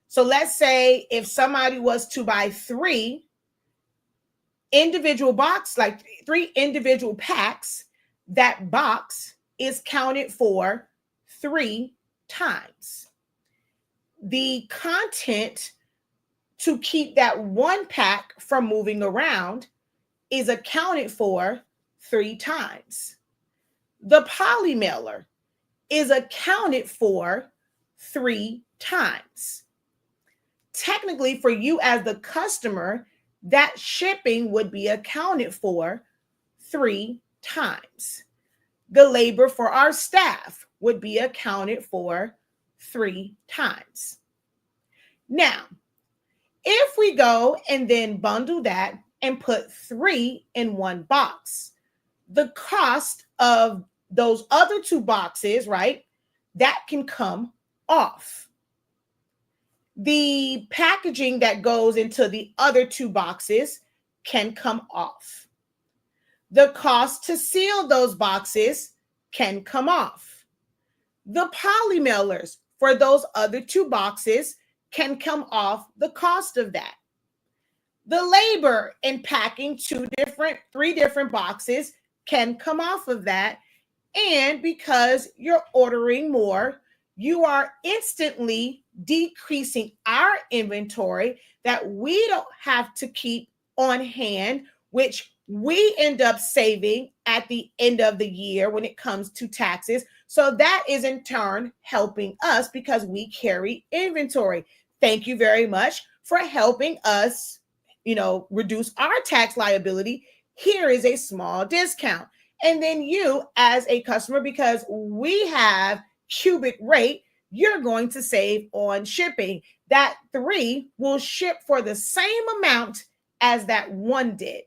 So let's say if somebody was to buy 3 individual box, like 3 individual packs, that box is counted for 3 times. The content to keep that 1 pack from moving around is accounted for 3 times. The poly mailer is accounted for 3 times. Technically, for you as the customer, that shipping would be accounted for 3 times. The labor for our staff would be accounted for 3 times. Now, if we go and then bundle that and put 3 in one box, the cost of those other 2 boxes, right, that can come off. The packaging that goes into the other 2 boxes can come off. The cost to seal those boxes can come off. The poly mailers for those other 2 boxes can come off the cost of that. The labor in packing 3 different boxes can come off of that. And because you're ordering more, you are instantly decreasing our inventory that we don't have to keep on hand, which we end up saving at the end of the year when it comes to taxes. So that is in turn helping us because we carry inventory. Thank you very much for helping us, reduce our tax liability. Here is a small discount. And then you as a customer, because we have cubic rate, you're going to save on shipping. That 3 will ship for the same amount as that 1 did.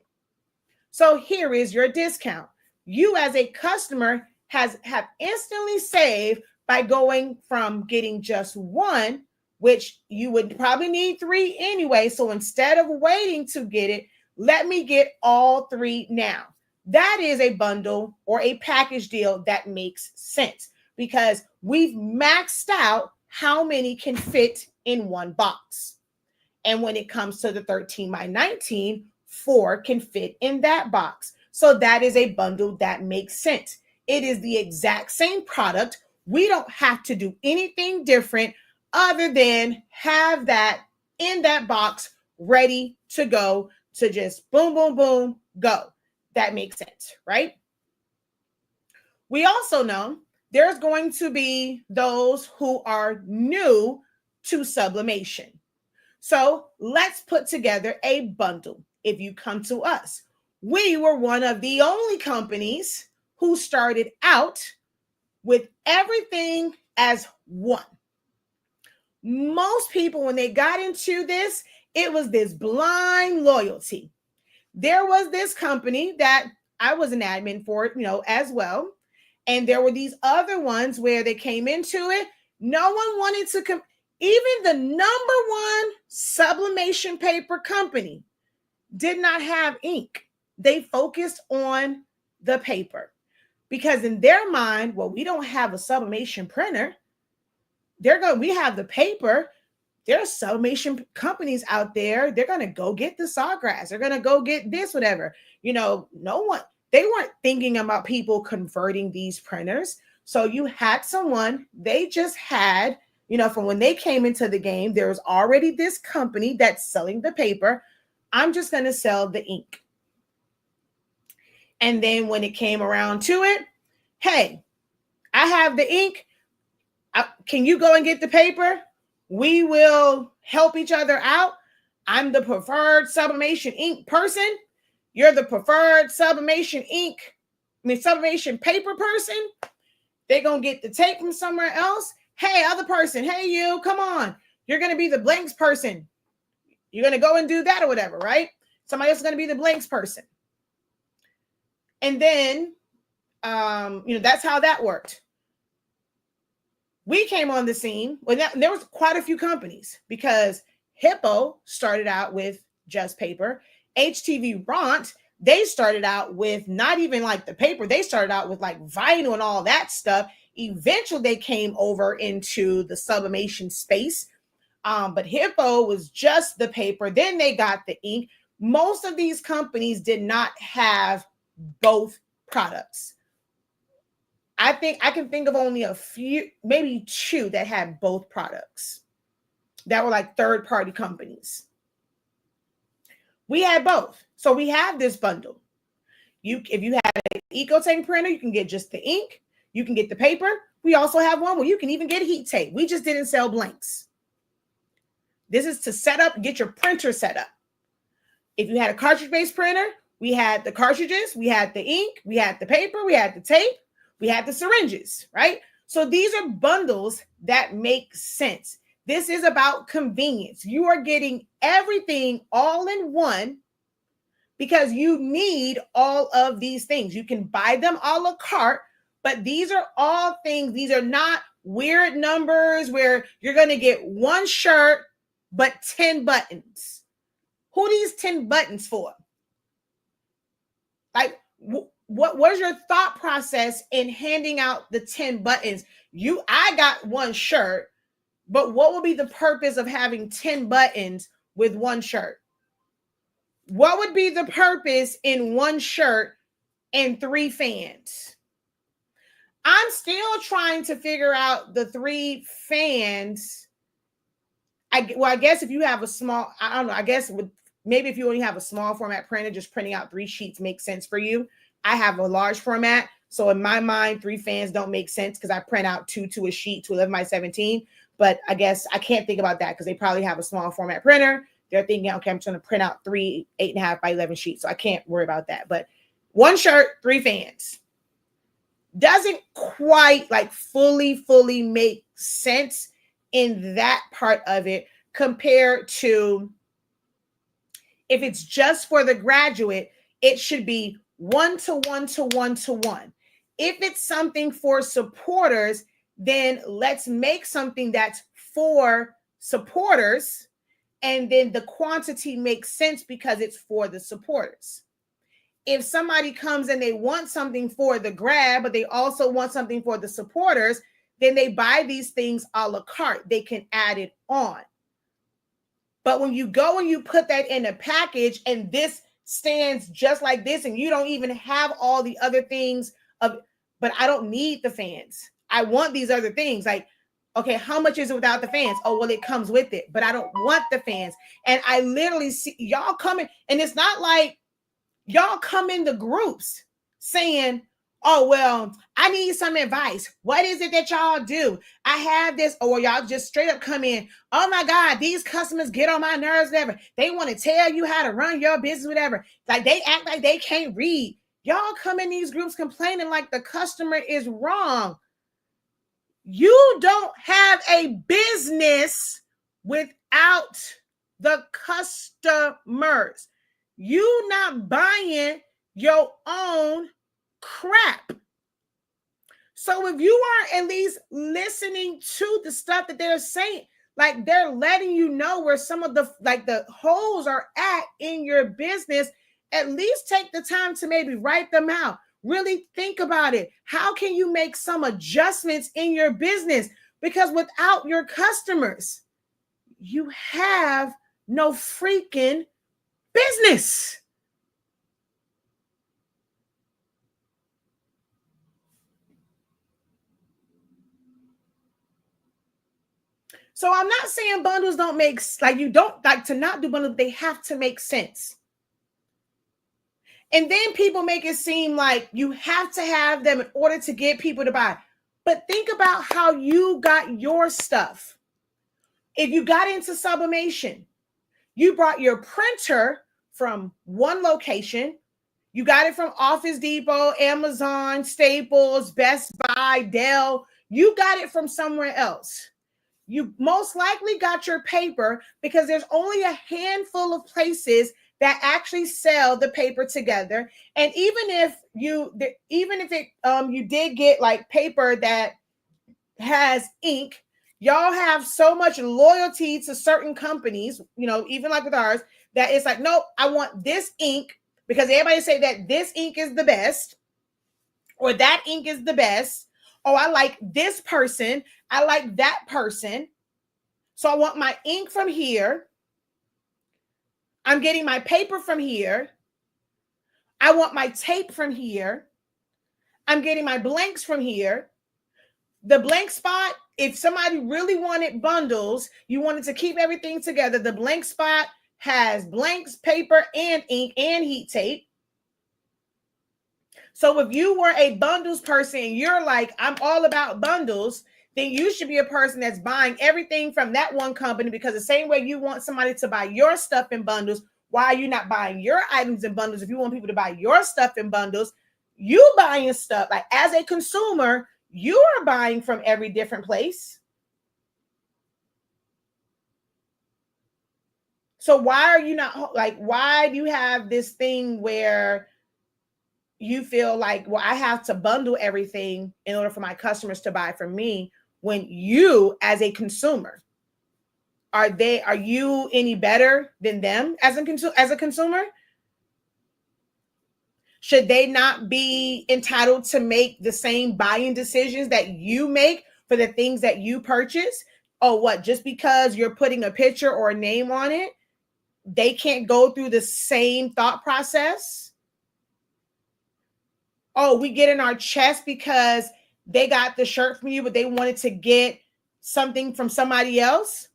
So here is your discount. You as a customer have instantly saved by going from getting just 1, which you would probably need 3 anyway. So instead of waiting to get it, let me get all 3 now. That is a bundle or a package deal that makes sense because we've maxed out how many can fit in one box. And when it comes to the 13 by 19, 4 can fit in that box. So that is a bundle that makes sense. It is the exact same product. We don't have to do anything different other than have that in that box ready to go to just boom, boom, boom, go. That makes sense, right? We also know there's going to be those who are new to sublimation. So let's put together a bundle. If you come to us, we were one of the only companies who started out with everything as one. Most people, when they got into this, it was this blind loyalty. There was this company that I was an admin for, as well. And there were these other ones where they came into it. No one wanted to even the number 1 sublimation paper company did not have ink. They focused on the paper because in their mind, well, we don't have a sublimation printer. We have the paper. There are sublimation companies out there. They're going to go get the Sawgrass. They're going to go get this, whatever. They weren't thinking about people converting these printers. So you had someone, they just had, from when they came into the game, there was already this company that's selling the paper. I'm just going to sell the ink. And then when it came around to it, hey, I have the ink. Can you go and get the paper? We will help each other out. I'm the preferred sublimation ink person. You're the preferred sublimation paper person. They're going to get the tape from somewhere else. Hey, other person. Hey, you, come on. You're going to be the blanks person. You're going to go and do that or whatever, right? Somebody else is going to be the blanks person. And then, that's how that worked. We came on the scene. There was quite a few companies because Hippo started out with just paper. HTV Ront, they started out with not even like the paper. They started out with like vinyl and all that stuff. Eventually, they came over into the sublimation space. But Hippo was just the paper. Then they got the ink. Most of these companies did not have both products. I think I can think of only a few, maybe 2 that had both products that were like third-party companies. We had both. So we have this bundle. If you have an EcoTank printer, you can get just the ink. You can get the paper. We also have one where you can even get heat tape. We just didn't sell blanks. This is to set up, get your printer set up. If you had a cartridge-based printer, we had the cartridges, we had the ink, we had the paper, we had the tape, we had the syringes, right? So these are bundles that make sense. This is about convenience. You are getting everything all in one because you need all of these things. You can buy them a la carte, but these are all things. These are not weird numbers where you're going to get one shirt, but 10 buttons. Who are these 10 buttons for? Like, what was your thought process in handing out the 10 buttons? I got one shirt, but what would be the purpose of having 10 buttons with one shirt? What would be the purpose in one shirt and 3 fans? I'm still trying to figure out the 3 fans. I guess if you have a small, I don't know, I guess maybe if you only have a small format printer, just printing out 3 sheets makes sense for you. I have a large format. So in my mind, 3 fans don't make sense because I print out 2 to a sheet to 11 by 17. But I guess I can't think about that because they probably have a small format printer. They're thinking, okay, I'm trying to print out 3 8.5 by 11 sheets. So I can't worry about that. But 1 shirt, 3 fans. Doesn't quite like fully make sense in that part of it compared to if it's just for the graduate, it should be 1 to 1 to 1 to 1. If it's something for supporters, then let's make something that's for supporters, and then the quantity makes sense because it's for the supporters. If somebody comes and they want something for the grad, but they also want something for the supporters, then they buy these things a la carte. They can add it on. But when you go and you put that in a package and this stands just like this and you don't even have all the other things but I don't need the fans. I want these other things. Like, okay, how much is it without the fans? Oh, well, it comes with it, but I don't want the fans. And I literally see y'all coming, and it's not like y'all come into groups saying, oh, well, I need some advice. What is it that y'all do? I have this, or y'all just straight up come in. Oh my God, these customers get on my nerves, whatever. They want to tell you how to run your business, whatever. Like they act like they can't read. Y'all come in these groups complaining like the customer is wrong. You don't have a business without the customers. You not buying your own crap. So if you aren't at least listening to the stuff that they're saying, like they're letting you know where some of the holes are at in your business, at least take the time to maybe write them out. Really think about it. How can you make some adjustments in your business? Because without your customers, you have no freaking business. So I'm not saying bundles don't make, like you don't like to not do bundles, they have to make sense. And then people make it seem like you have to have them in order to get people to buy. But think about how you got your stuff. If you got into sublimation, you brought your printer from one location. You got it from Office Depot, Amazon, Staples, Best Buy, Dell. You got it from somewhere else. You most likely got your paper because there's only a handful of places that actually sell the paper together. And even if you did get like paper that has ink, y'all have so much loyalty to certain companies, even like with ours, that it's like, nope, I want this ink because everybody say that this ink is the best or that ink is the best. Oh, I like this person. I like that person. So I want my ink from here. I'm getting my paper from here. I want my tape from here. I'm getting my blanks from here. The blank spot, if somebody really wanted bundles, you wanted to keep everything together, the blank spot has blanks, paper, and ink, and heat tape. So if you were a bundles person and you're like, I'm all about bundles, then you should be a person that's buying everything from that one company, because the same way you want somebody to buy your stuff in bundles, why are you not buying your items in bundles? If you want people to buy your stuff in bundles, you buying stuff, like as a consumer, You are buying from every different place. So why are you not like, why do you have this thing where you feel like, well, I have to bundle everything in order for my customers to buy from me, when you as a consumer, are you any better than them as a consumer? Should they not be entitled to make the same buying decisions that you make for the things that you purchase? Oh, what? Just because you're putting a picture or a name on it, they can't go through the same thought process? Oh, we get in our chest because they got the shirt from you, but they wanted to get something from somebody else.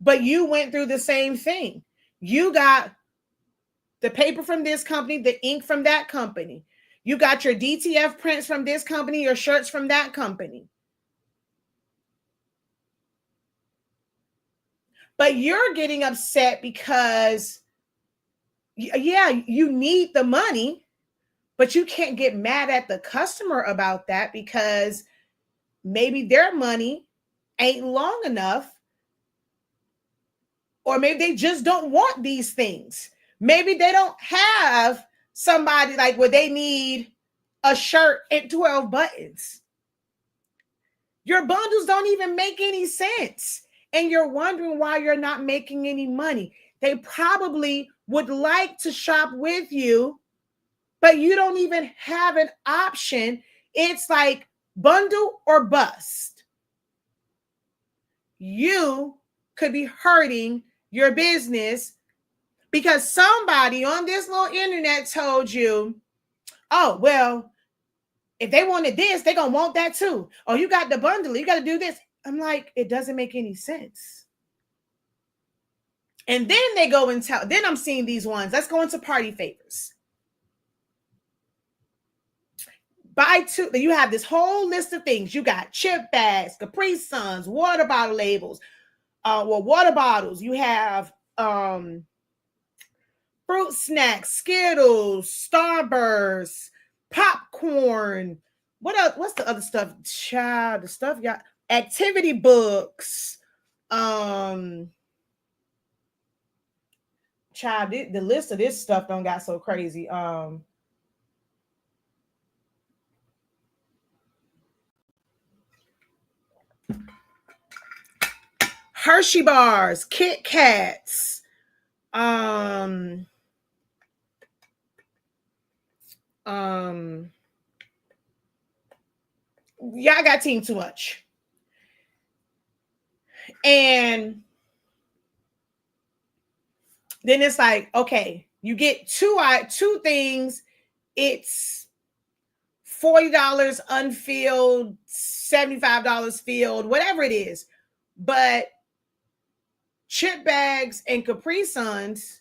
But you went through the same thing. You got the paper from this company, the ink from that company. You got your DTF prints from this company, your shirts from that company. But you're getting upset because, yeah, you need the money, but you can't get mad at the customer about that because maybe their money ain't long enough, or maybe they just don't want these things. Maybe they don't have somebody like where they need a shirt and 12 buttons. Your bundles don't even make any sense. And you're wondering why you're not making any money. They probably would like to shop with you, but you don't even have an option. It's like bundle or bust. You could be hurting your business because somebody on this little internet told you, oh, well, if they wanted this, they're going to want that too. Oh, you got the bundle, you got to do this. I'm like, it doesn't make any sense. And then they go and tell, then I'm seeing these ones. Let's go into party favors. Buy two, you have this whole list of things. You got chip bags, Capri Suns, water bottle labels, water bottles. You have fruit snacks, Skittles, Starburst, popcorn. What else? What's the other stuff? Child, the stuff got activity books. Child, the list of this stuff don't got so crazy. Hershey bars, Kit Kats, y'all got team too much. And then it's like, okay, you get two things. It's $40 unfilled, $75 filled, whatever it is. But chip bags and Capri Suns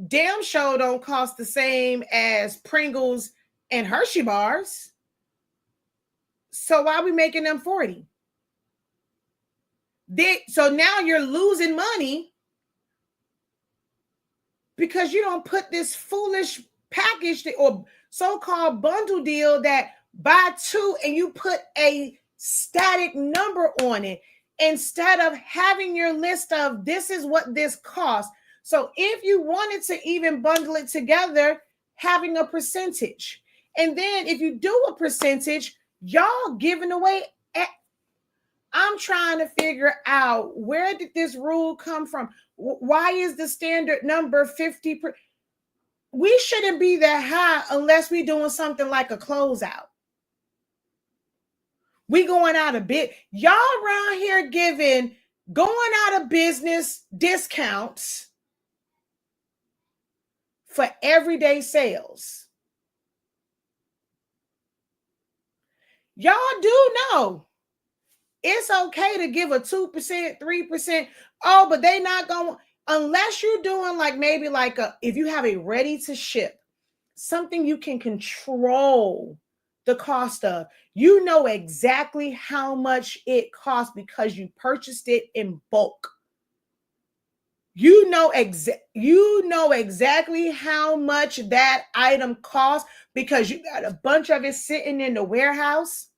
damn sure don't cost the same as Pringles and Hershey bars. So why are we making them 40? So now you're losing money because you don't put this foolish package or so-called bundle deal that buy two and you put a static number on it instead of having your list of this is what this costs. So if you wanted to even bundle it together, having a percentage. And then if you do a percentage, y'all giving away. I'm trying to figure out, where did this rule come from? Why is the standard number 50? We shouldn't be that high unless we're doing something like a closeout. We going out of bit. Y'all around here going out of business discounts for everyday sales. Y'all do know it's okay to give a 2%, 3%. Oh, but they not going, unless you're doing like maybe like if you have a ready to ship, something you can control the cost of. You know exactly how much it costs because you purchased it in bulk. You know exactly how much that item costs because you got a bunch of it sitting in the warehouse.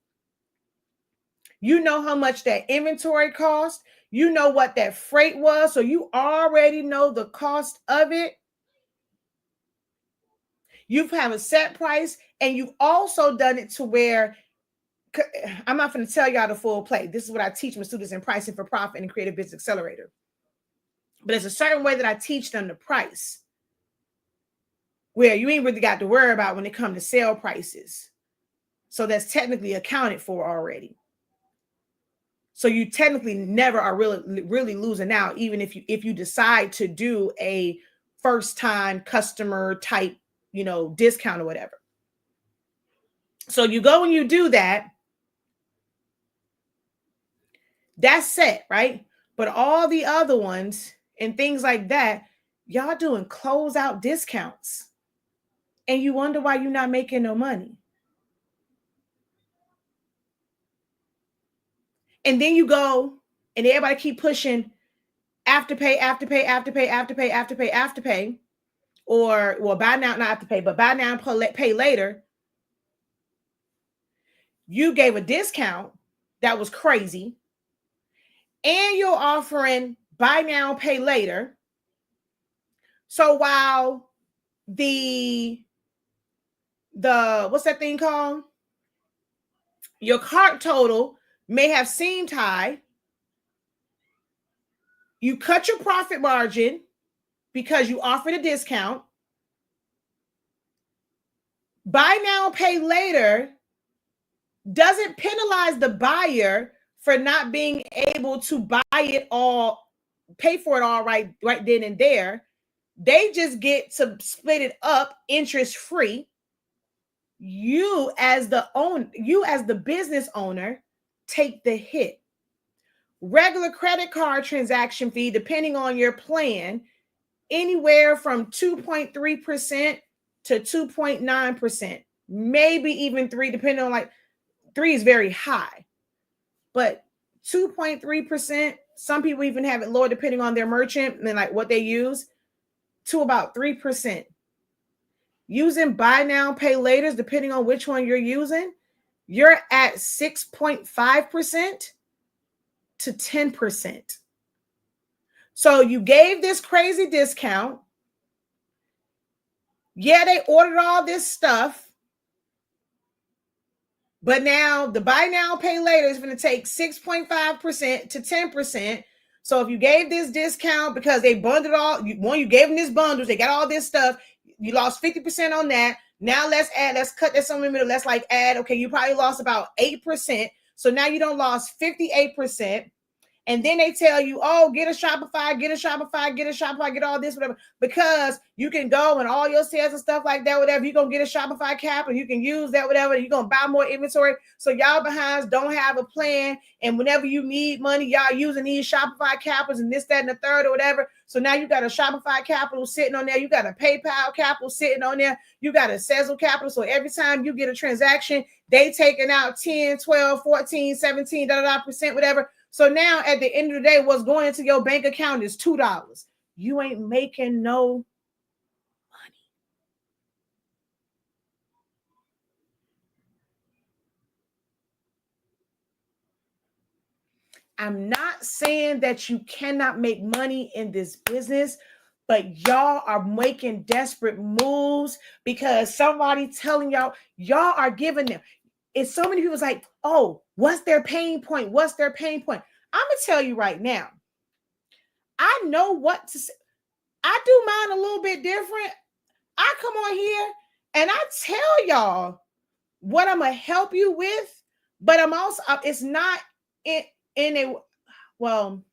You know how much that inventory cost. You know what that freight was, so you already know the cost of it. You have a set price, and you've also done it to where I'm not going to tell y'all the full play. This is what I teach my students in Pricing for Profit and Creative Business Accelerator. But there's a certain way that I teach them the price where you ain't really got to worry about when it comes to sale prices. So that's technically accounted for already. So you technically never are really losing out, even if you decide to do a first time customer type, discount or whatever. So you go and you do that. That's set, right? But all the other ones and things like that, y'all doing closeout discounts. And you wonder why you're not making no money. And then you go and everybody keep pushing afterpay, afterpay, afterpay, afterpay, afterpay, afterpay. Or, well, buy now, not afterpay, but buy now, pay later. You gave a discount that was crazy. And you're offering buy now, pay later. So while the what's that thing called? Your cart total may have seemed high. You cut your profit margin because you offered a discount. Buy now, pay later doesn't penalize the buyer for not being able to buy it all, pay for it all right then and there. They just get to split it up interest free. You as the business owner take the hit. Regular credit card transaction fee, depending on your plan, anywhere from 2.3% to 2.9%, maybe even 3%, depending on 3 is very high, but 2.3%, some people even have it lower depending on their merchant and what they use, to about 3%. Using buy now, pay laters, depending on which one you're using, you're at 6.5% to 10%. So you gave this crazy discount. Yeah, they ordered all this stuff. But now the buy now, pay later is going to take 6.5% to 10%. So if you gave this discount because they bundled you gave them this bundles, they got all this stuff, you lost 50% on that. Now let's cut that somewhere in the middle. Let's add, okay, you probably lost about 8%. So now you don't lost 58%. And then they tell you, oh, get a Shopify, get all this, whatever, because you can go and all your sales and stuff like that, whatever, you're going to get a Shopify cap and you can use that, whatever, you're going to buy more inventory. So y'all behinds don't have a plan. And whenever you need money, y'all using these Shopify capitals and this, that, and the third or whatever. So now you got a Shopify capital sitting on there. You got a PayPal capital sitting on there. You got a Sezzle capital. So every time you get a transaction, they taking out 10, 12, 14, 17, percent, whatever. So now at the end of the day, what's going into your bank account is $2. You ain't making no money. I'm not saying that you cannot make money in this business, but y'all are making desperate moves because somebody telling y'all are giving them. It's so many people's like, oh, what's their pain point? What's their pain point? I'm going to tell you right now. I know what to say. I do mine a little bit different. I come on here and I tell y'all what I'm going to help you with, but I'm also, it's not in a, well,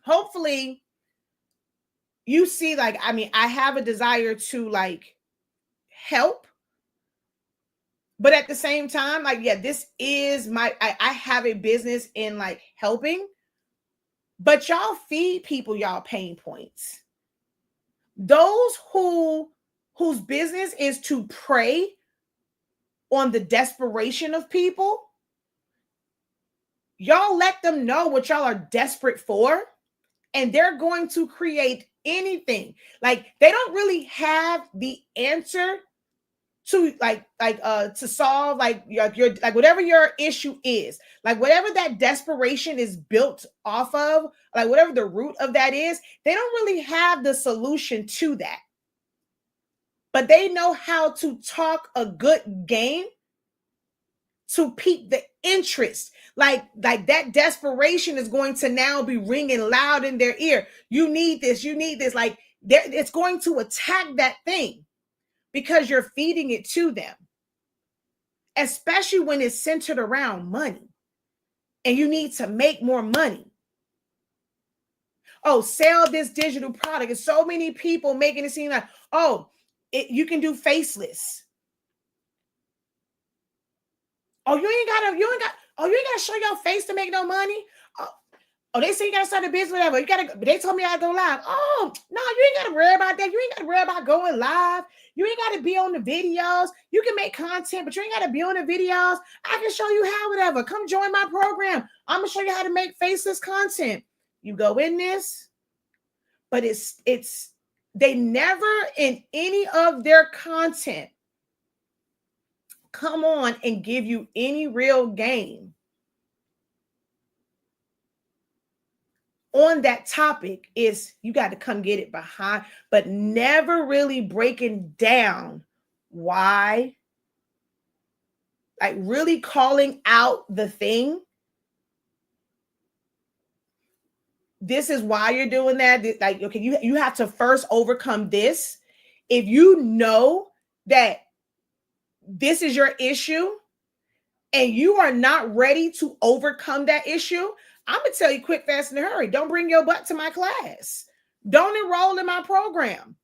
hopefully you see, I have a desire to help, but at the same time, this is I have a business in helping, but y'all feed people y'all pain points. Those whose business is to prey on the desperation of people, y'all let them know what y'all are desperate for, and they're going to create anything. Like they don't really have the answer to to solve like your like whatever your issue is, like whatever that desperation is built off of, like whatever the root of that is, they don't really have the solution to that, but they know how to talk a good game to pique the interest. Like that desperation is going to now be ringing loud in their ear. You need this, you need this. Like it's going to attack that thing because you're feeding it to them, especially when it's centered around money and you need to make more money. Oh, sell this digital product. And so many people making it seem like, oh, you can do faceless. Oh, you ain't gotta show your face to make no money. Oh, they say you gotta start a business, whatever. They told me I gotta go live. Oh, no, you ain't gotta worry about that. You ain't gotta worry about going live. You ain't gotta be on the videos. You can make content, but you ain't gotta be on the videos. I can show you how, whatever. Come join my program. I'm gonna show you how to make faceless content. You go in this, but it's they never in any of their content come on and give you any real game on that topic. Is you got to come get it behind, but never really breaking down why, like really calling out the thing. This is why you're doing that. Like, okay, you have to first overcome this. If you know that this is your issue and you are not ready to overcome that issue, I'm going to tell you quick, fast, and in a hurry. Don't bring your butt to my class. Don't enroll in my program.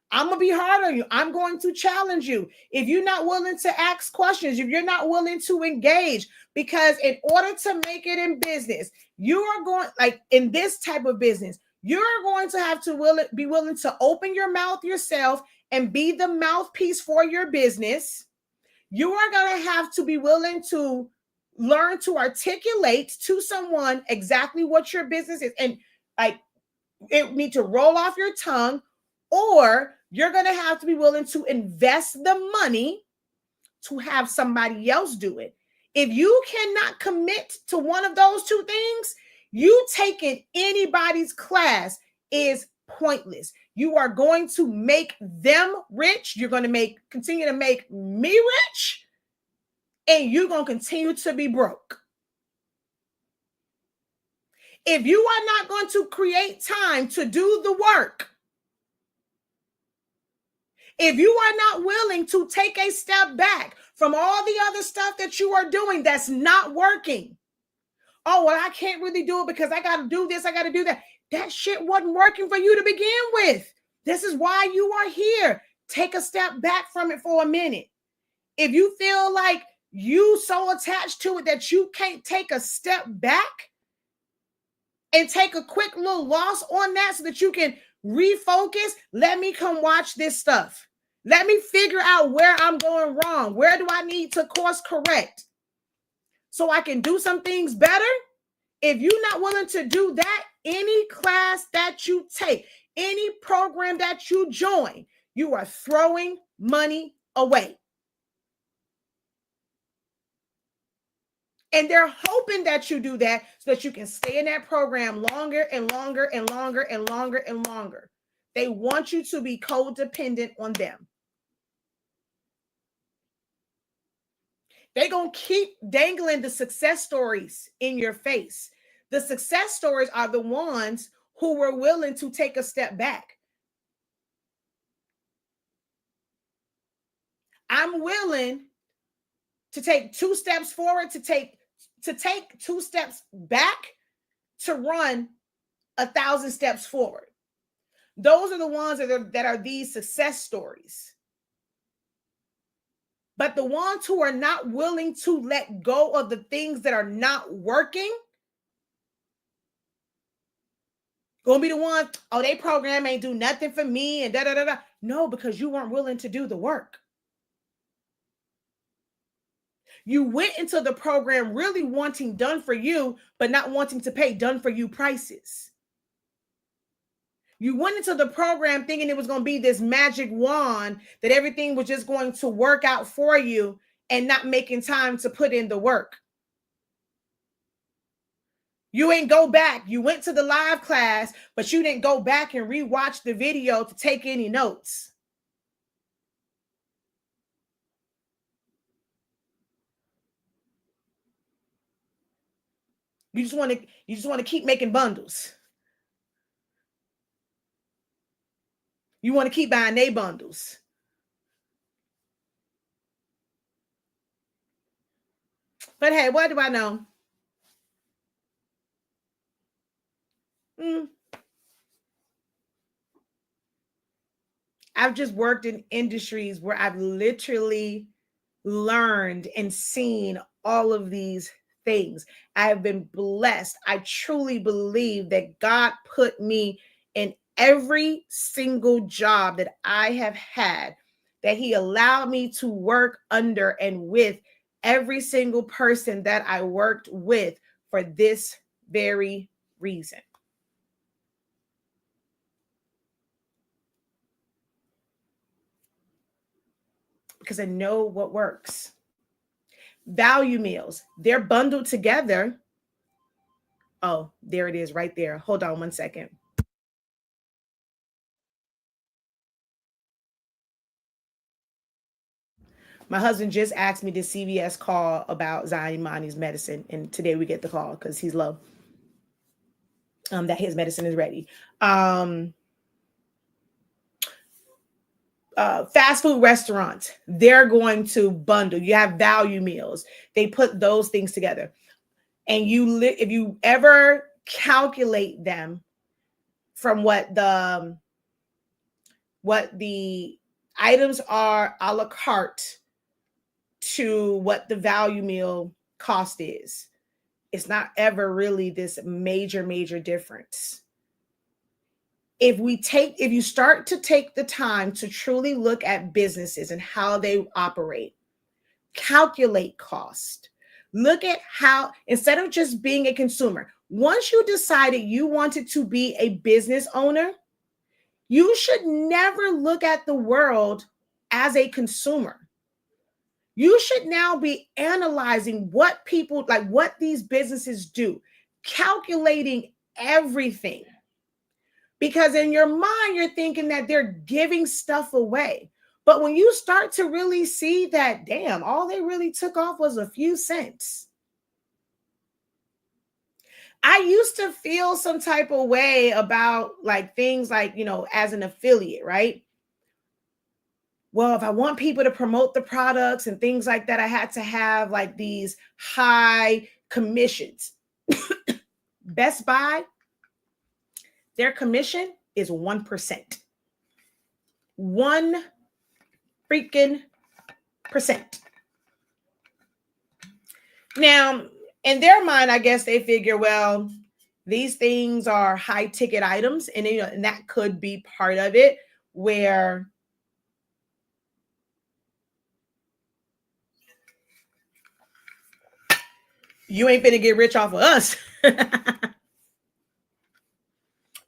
I'm going to be hard on you. I'm going to challenge you. If you're not willing to ask questions, if you're not willing to engage, because in order to make it in business, you are going, like in this type of business, you're going to have to be willing to open your mouth yourself and be the mouthpiece for your business. You are going to have to be willing to learn to articulate to someone exactly what your business is. And like it need to roll off your tongue, or you're going to have to be willing to invest the money to have somebody else do it. If you cannot commit to one of those two things, you taking anybody's class is pointless. You are going to make them rich. You're going to continue to make me rich, and you're going to continue to be broke. If you are not going to create time to do the work, if you are not willing to take a step back from all the other stuff that you are doing that's not working, oh, well, I can't really do it because I got to do this, I got to do that. That shit wasn't working for you to begin with. This is why you are here. Take a step back from it for a minute. If you feel like you so attached to it that you can't take a step back and take a quick little loss on that so that you can refocus, let me come watch this stuff. Let me figure out where I'm going wrong. Where do I need to course correct so I can do some things better? If you're not willing to do that, any class that you take, any program that you join, you are throwing money away. And they're hoping that you do that so that you can stay in that program longer and longer and longer and longer and longer. They want you to be codependent on them. They're going to keep dangling the success stories in your face. The success stories are the ones who were willing to take a step back. I'm willing to take 2 steps forward, to take 2 steps back, to run 1,000 steps forward. Those are the ones that are these success stories. But the ones who are not willing to let go of the things that are not working, gonna be the one, oh, they program ain't do nothing for me and da da da da. No, because you weren't willing to do the work. You went into the program really wanting done for you, but not wanting to pay done for you prices. You went into the program thinking it was going to be this magic wand that everything was just going to work out for you, and not making time to put in the work. You ain't go back. You went to the live class, but you didn't go back and rewatch the video to take any notes. You just want to keep making bundles. You want to keep buying they bundles. But hey, what do I know? I've just worked in industries where I've literally learned and seen all of these things. I have been blessed. I truly believe that God put me in every single job that I have had, that He allowed me to work under and with every single person that I worked with for this very reason. Because I know what works. Value meals, they're bundled together. Oh, there it is right there. Hold on one second. My husband just asked me to CVS call about Zayimani's medicine, and today we get the call because he's low. That his medicine is ready. Fast food restaurants, they're going to bundle. You have value meals. They put those things together. And if you ever calculate them from what the items are a la carte to what the value meal cost is, it's not ever really this major difference. If you start to take the time to truly look at businesses and how they operate, calculate cost, look at how, instead of just being a consumer, once you decided you wanted to be a business owner, you should never look at the world as a consumer. You should now be analyzing what people, like what these businesses do, calculating everything. Because in your mind, you're thinking that they're giving stuff away. But when you start to really see that, damn, all they really took off was a few cents. I used to feel some type of way about like things like, as an affiliate, right? Well, if I want people to promote the products and things like that, I had to have like these high commissions. Best Buy, their commission is 1%. 1 freaking percent. Now, in their mind, I guess they figure, well, these things are high ticket items, and and that could be part of it, where you ain't finna get rich off of us.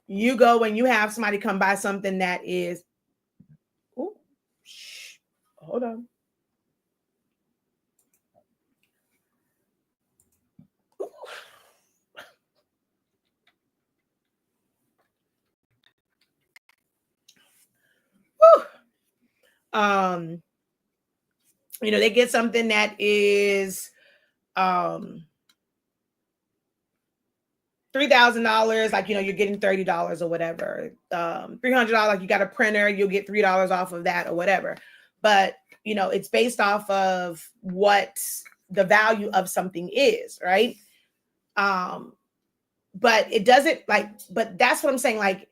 You go and you have somebody come buy something that is, hold on. They get something that is $3,000, like you're getting $30 or whatever. $300, like you got a printer, you'll get $3 off of that or whatever. But it's based off of what the value of something is, right? But it doesn't but that's what I'm saying. Like,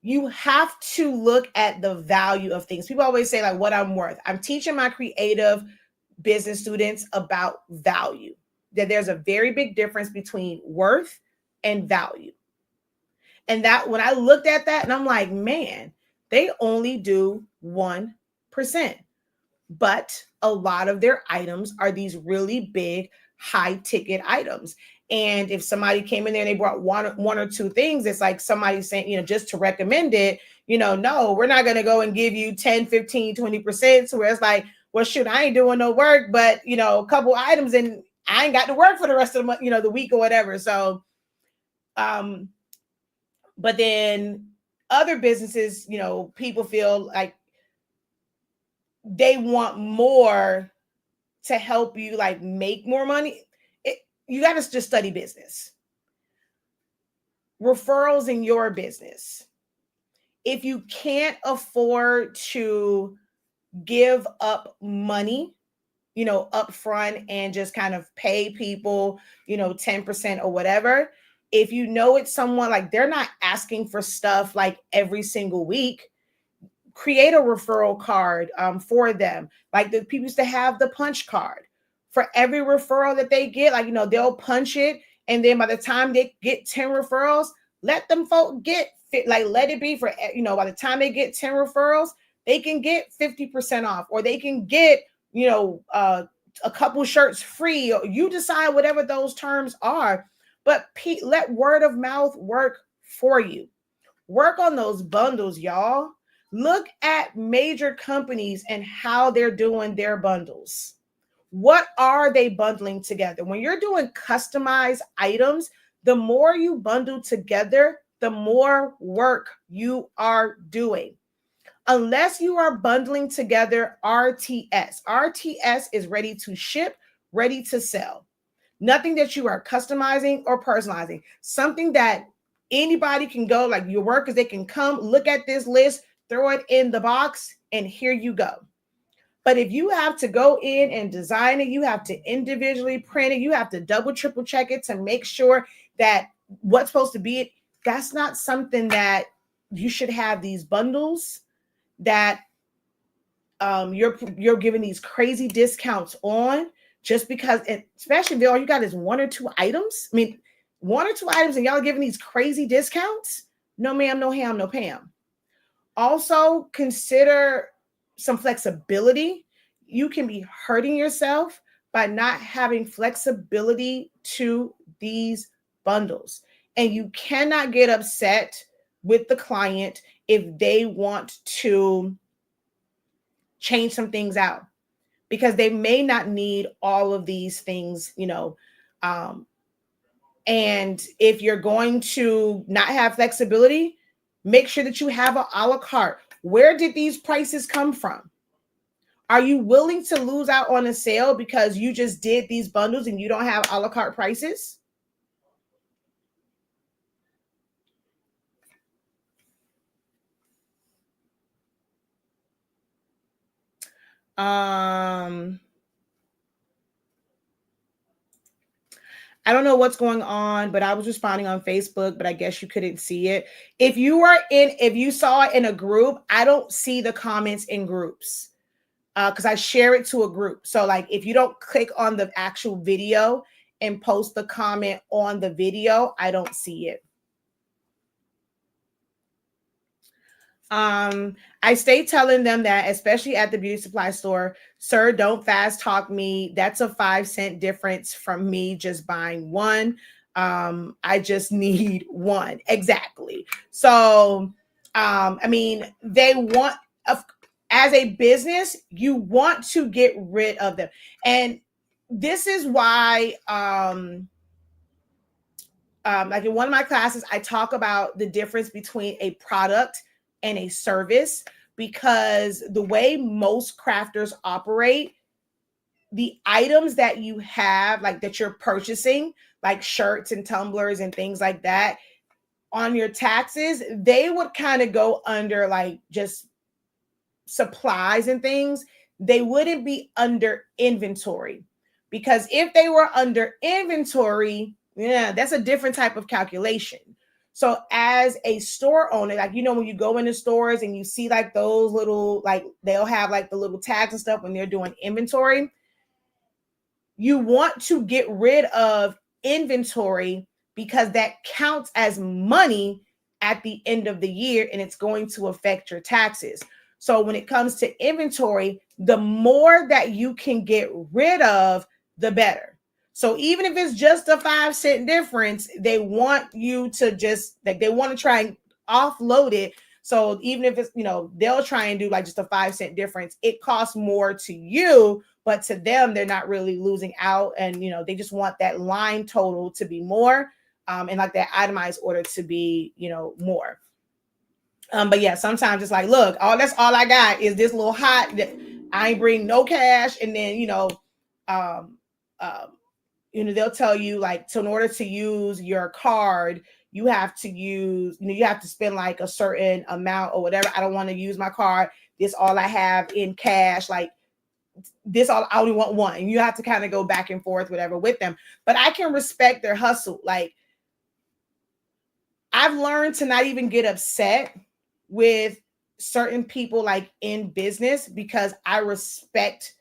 you have to look at the value of things. People always say like what I'm worth. I'm teaching my creative business students about value, that there's a very big difference between worth and value. And that when I looked at that, and I'm like, man, they only do 1%. But a lot of their items are these really big, high ticket items. And if somebody came in there and they brought one or two things, it's like somebody saying, just to recommend it, no, we're not going to go and give you 10, 15, 20%. So where it's like, well, shoot, I ain't doing no work, but, a couple items and I ain't got to work for the rest of the month, the week or whatever. So, but then other businesses, people feel like they want more to help you like make more money. You got to just study business. Referrals in your business. If you can't afford to give up money, up front and just kind of pay people, 10% or whatever, if it's someone like they're not asking for stuff like every single week, create a referral card for them. Like the people used to have the punch card. For every referral that they get, like, they'll punch it. And then by the time they get 10 referrals, let them folk get let it be for, by the time they get 10 referrals, they can get 50% off, or they can get, a couple shirts free, or you decide whatever those terms are. But let word of mouth work for you. Work on those bundles, y'all. Look at major companies and how they're doing their bundles. What are they bundling together? When you're doing customized items, the more you bundle together, the more work you are doing. Unless you are bundling together RTS. RTS is ready to ship, ready to sell. Nothing that you are customizing or personalizing. Something that anybody can go, like your workers, they can come, look at this list, throw it in the box, and here you go. But if you have to go in and design it, you have to individually print it, you have to double, triple check it to make sure that what's supposed to be it, that's not something that you should have these bundles that you're giving these crazy discounts on, just because, especially if all you got is one or two items. I mean, one or two items and y'all giving these crazy discounts. No ma'am, no ham, no Pam. Also consider some flexibility. You can be hurting yourself by not having flexibility to these bundles. And you cannot get upset with the client if they want to change some things out, because they may not need all of these things, and if you're going to not have flexibility, make sure that you have an a la carte. Where did these prices come from? Are you willing to lose out on a sale because you just did these bundles and you don't have a la carte prices? I don't know what's going on, but I was responding on Facebook, but I guess you couldn't see it. If you saw it in a group, I don't see the comments in groups because I share it to a group. So like if you don't click on the actual video and post the comment on the video, I don't see it. I stay telling them that, especially at the beauty supply store, sir, don't fast talk me. That's a 5-cent difference from me just buying one. I just need one. Exactly. So, I mean, they want, as a business, you want to get rid of them. And this is why, like in one of my classes, I talk about the difference between a product and a service, because the way most crafters operate, the items that you have, like that you're purchasing, like shirts and tumblers and things like that, on your taxes, they would kind of go under like just supplies and things. They wouldn't be under inventory, because if they were under inventory, yeah, that's a different type of calculation. So as a store owner, like, when you go into stores and you see like those little, like they'll have like the little tags and stuff when they're doing inventory, you want to get rid of inventory because that counts as money at the end of the year and it's going to affect your taxes. So when it comes to inventory, the more that you can get rid of, the better. So even if it's just a 5 cent difference, they want you to just like they want to try and offload it. So even if it's, they'll try and do like just a 5 cent difference. It costs more to you, but to them, they're not really losing out. And, they just want that line total to be more, and like that itemized order to be, more. But yeah, sometimes it's like, look, that's all I got is this little hot that I ain't bring no cash. And then, um, they'll tell you like, so in order to use your card, you have to use, you have to spend like a certain amount or whatever. I don't want to use my card. This all I have in cash. Like this, I only want one. And you have to kind of go back and forth, whatever, with them. But I can respect their hustle. Like I've learned to not even get upset with certain people like in business because I respect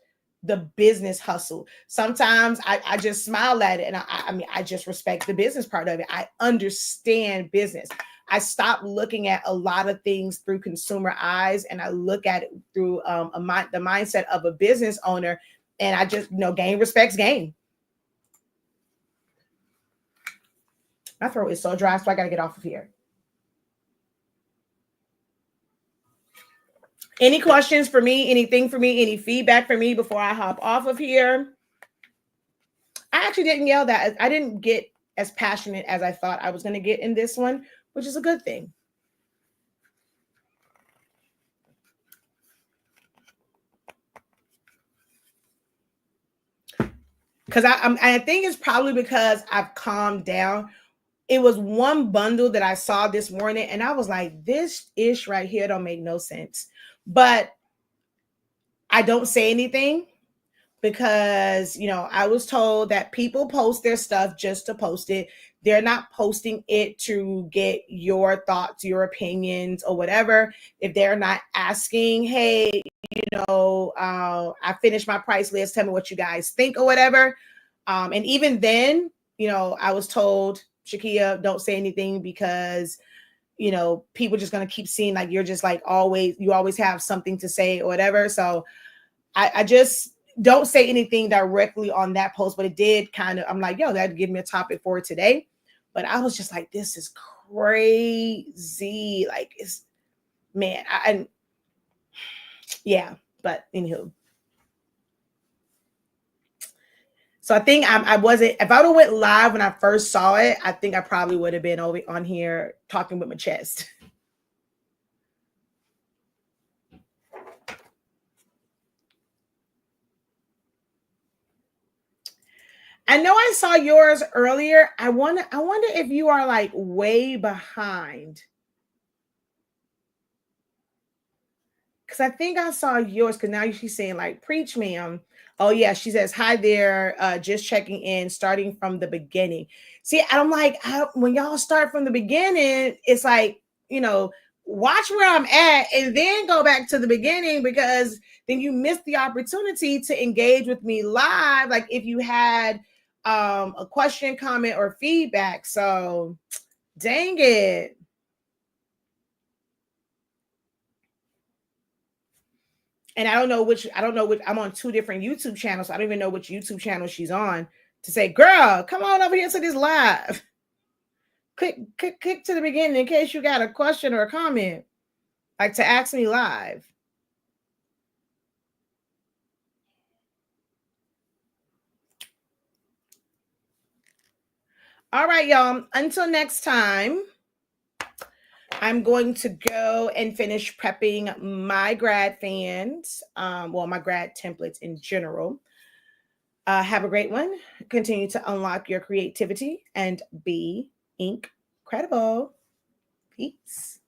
the business hustle. Sometimes I just smile at it and I mean, I just respect the business part of it. I understand business. I stopped looking at a lot of things through consumer eyes and I look at it through the mindset of a business owner. And I just, gain respects gain. My throat is so dry, so I got to get off of here. Any questions for me? Anything for me? Any feedback for me before I hop off of here? I actually didn't yell that. I didn't get as passionate as I thought I was going to get in this one, which is a good thing. Because I think it's probably because I've calmed down. It was one bundle that I saw this morning, and I was like, this ish right here don't make no sense. But I don't say anything because, I was told that people post their stuff just to post it. They're not posting it to get your thoughts, your opinions, or whatever. If they're not asking, hey, I finished my price list, tell me what you guys think or whatever. And even then, I was told, Shakia, don't say anything because, people just going to keep seeing like you're just like you always have something to say or whatever. So I just don't say anything directly on that post, but it did kind of, I'm like, yo, that'd give me a topic for today. But I was just like, this is crazy. Like, it's, man, yeah, but anywho. So I think I wasn't, if I would have went live when I first saw it, I think I probably would have been over on here talking with my chest. I know I saw yours earlier. I wonder if you are like way behind. Because I think I saw yours, because now she's saying like, preach, ma'am. Oh yeah, she says, hi there, just checking in, starting from the beginning. See, I'm like, when y'all start from the beginning, it's like, watch where I'm at and then go back to the beginning, because then you miss the opportunity to engage with me live. Like if you had a question, comment, or feedback. So dang it. And I don't know which, I'm on 2 different YouTube channels. So I don't even know which YouTube channel she's on to say, girl, come on over here to this live. Click to the beginning in case you got a question or a comment, like to ask me live. All right, y'all. Until next time, I'm going to go and finish prepping my grad fans, my grad templates in general. Have a great one. Continue to unlock your creativity and be incredible. Peace.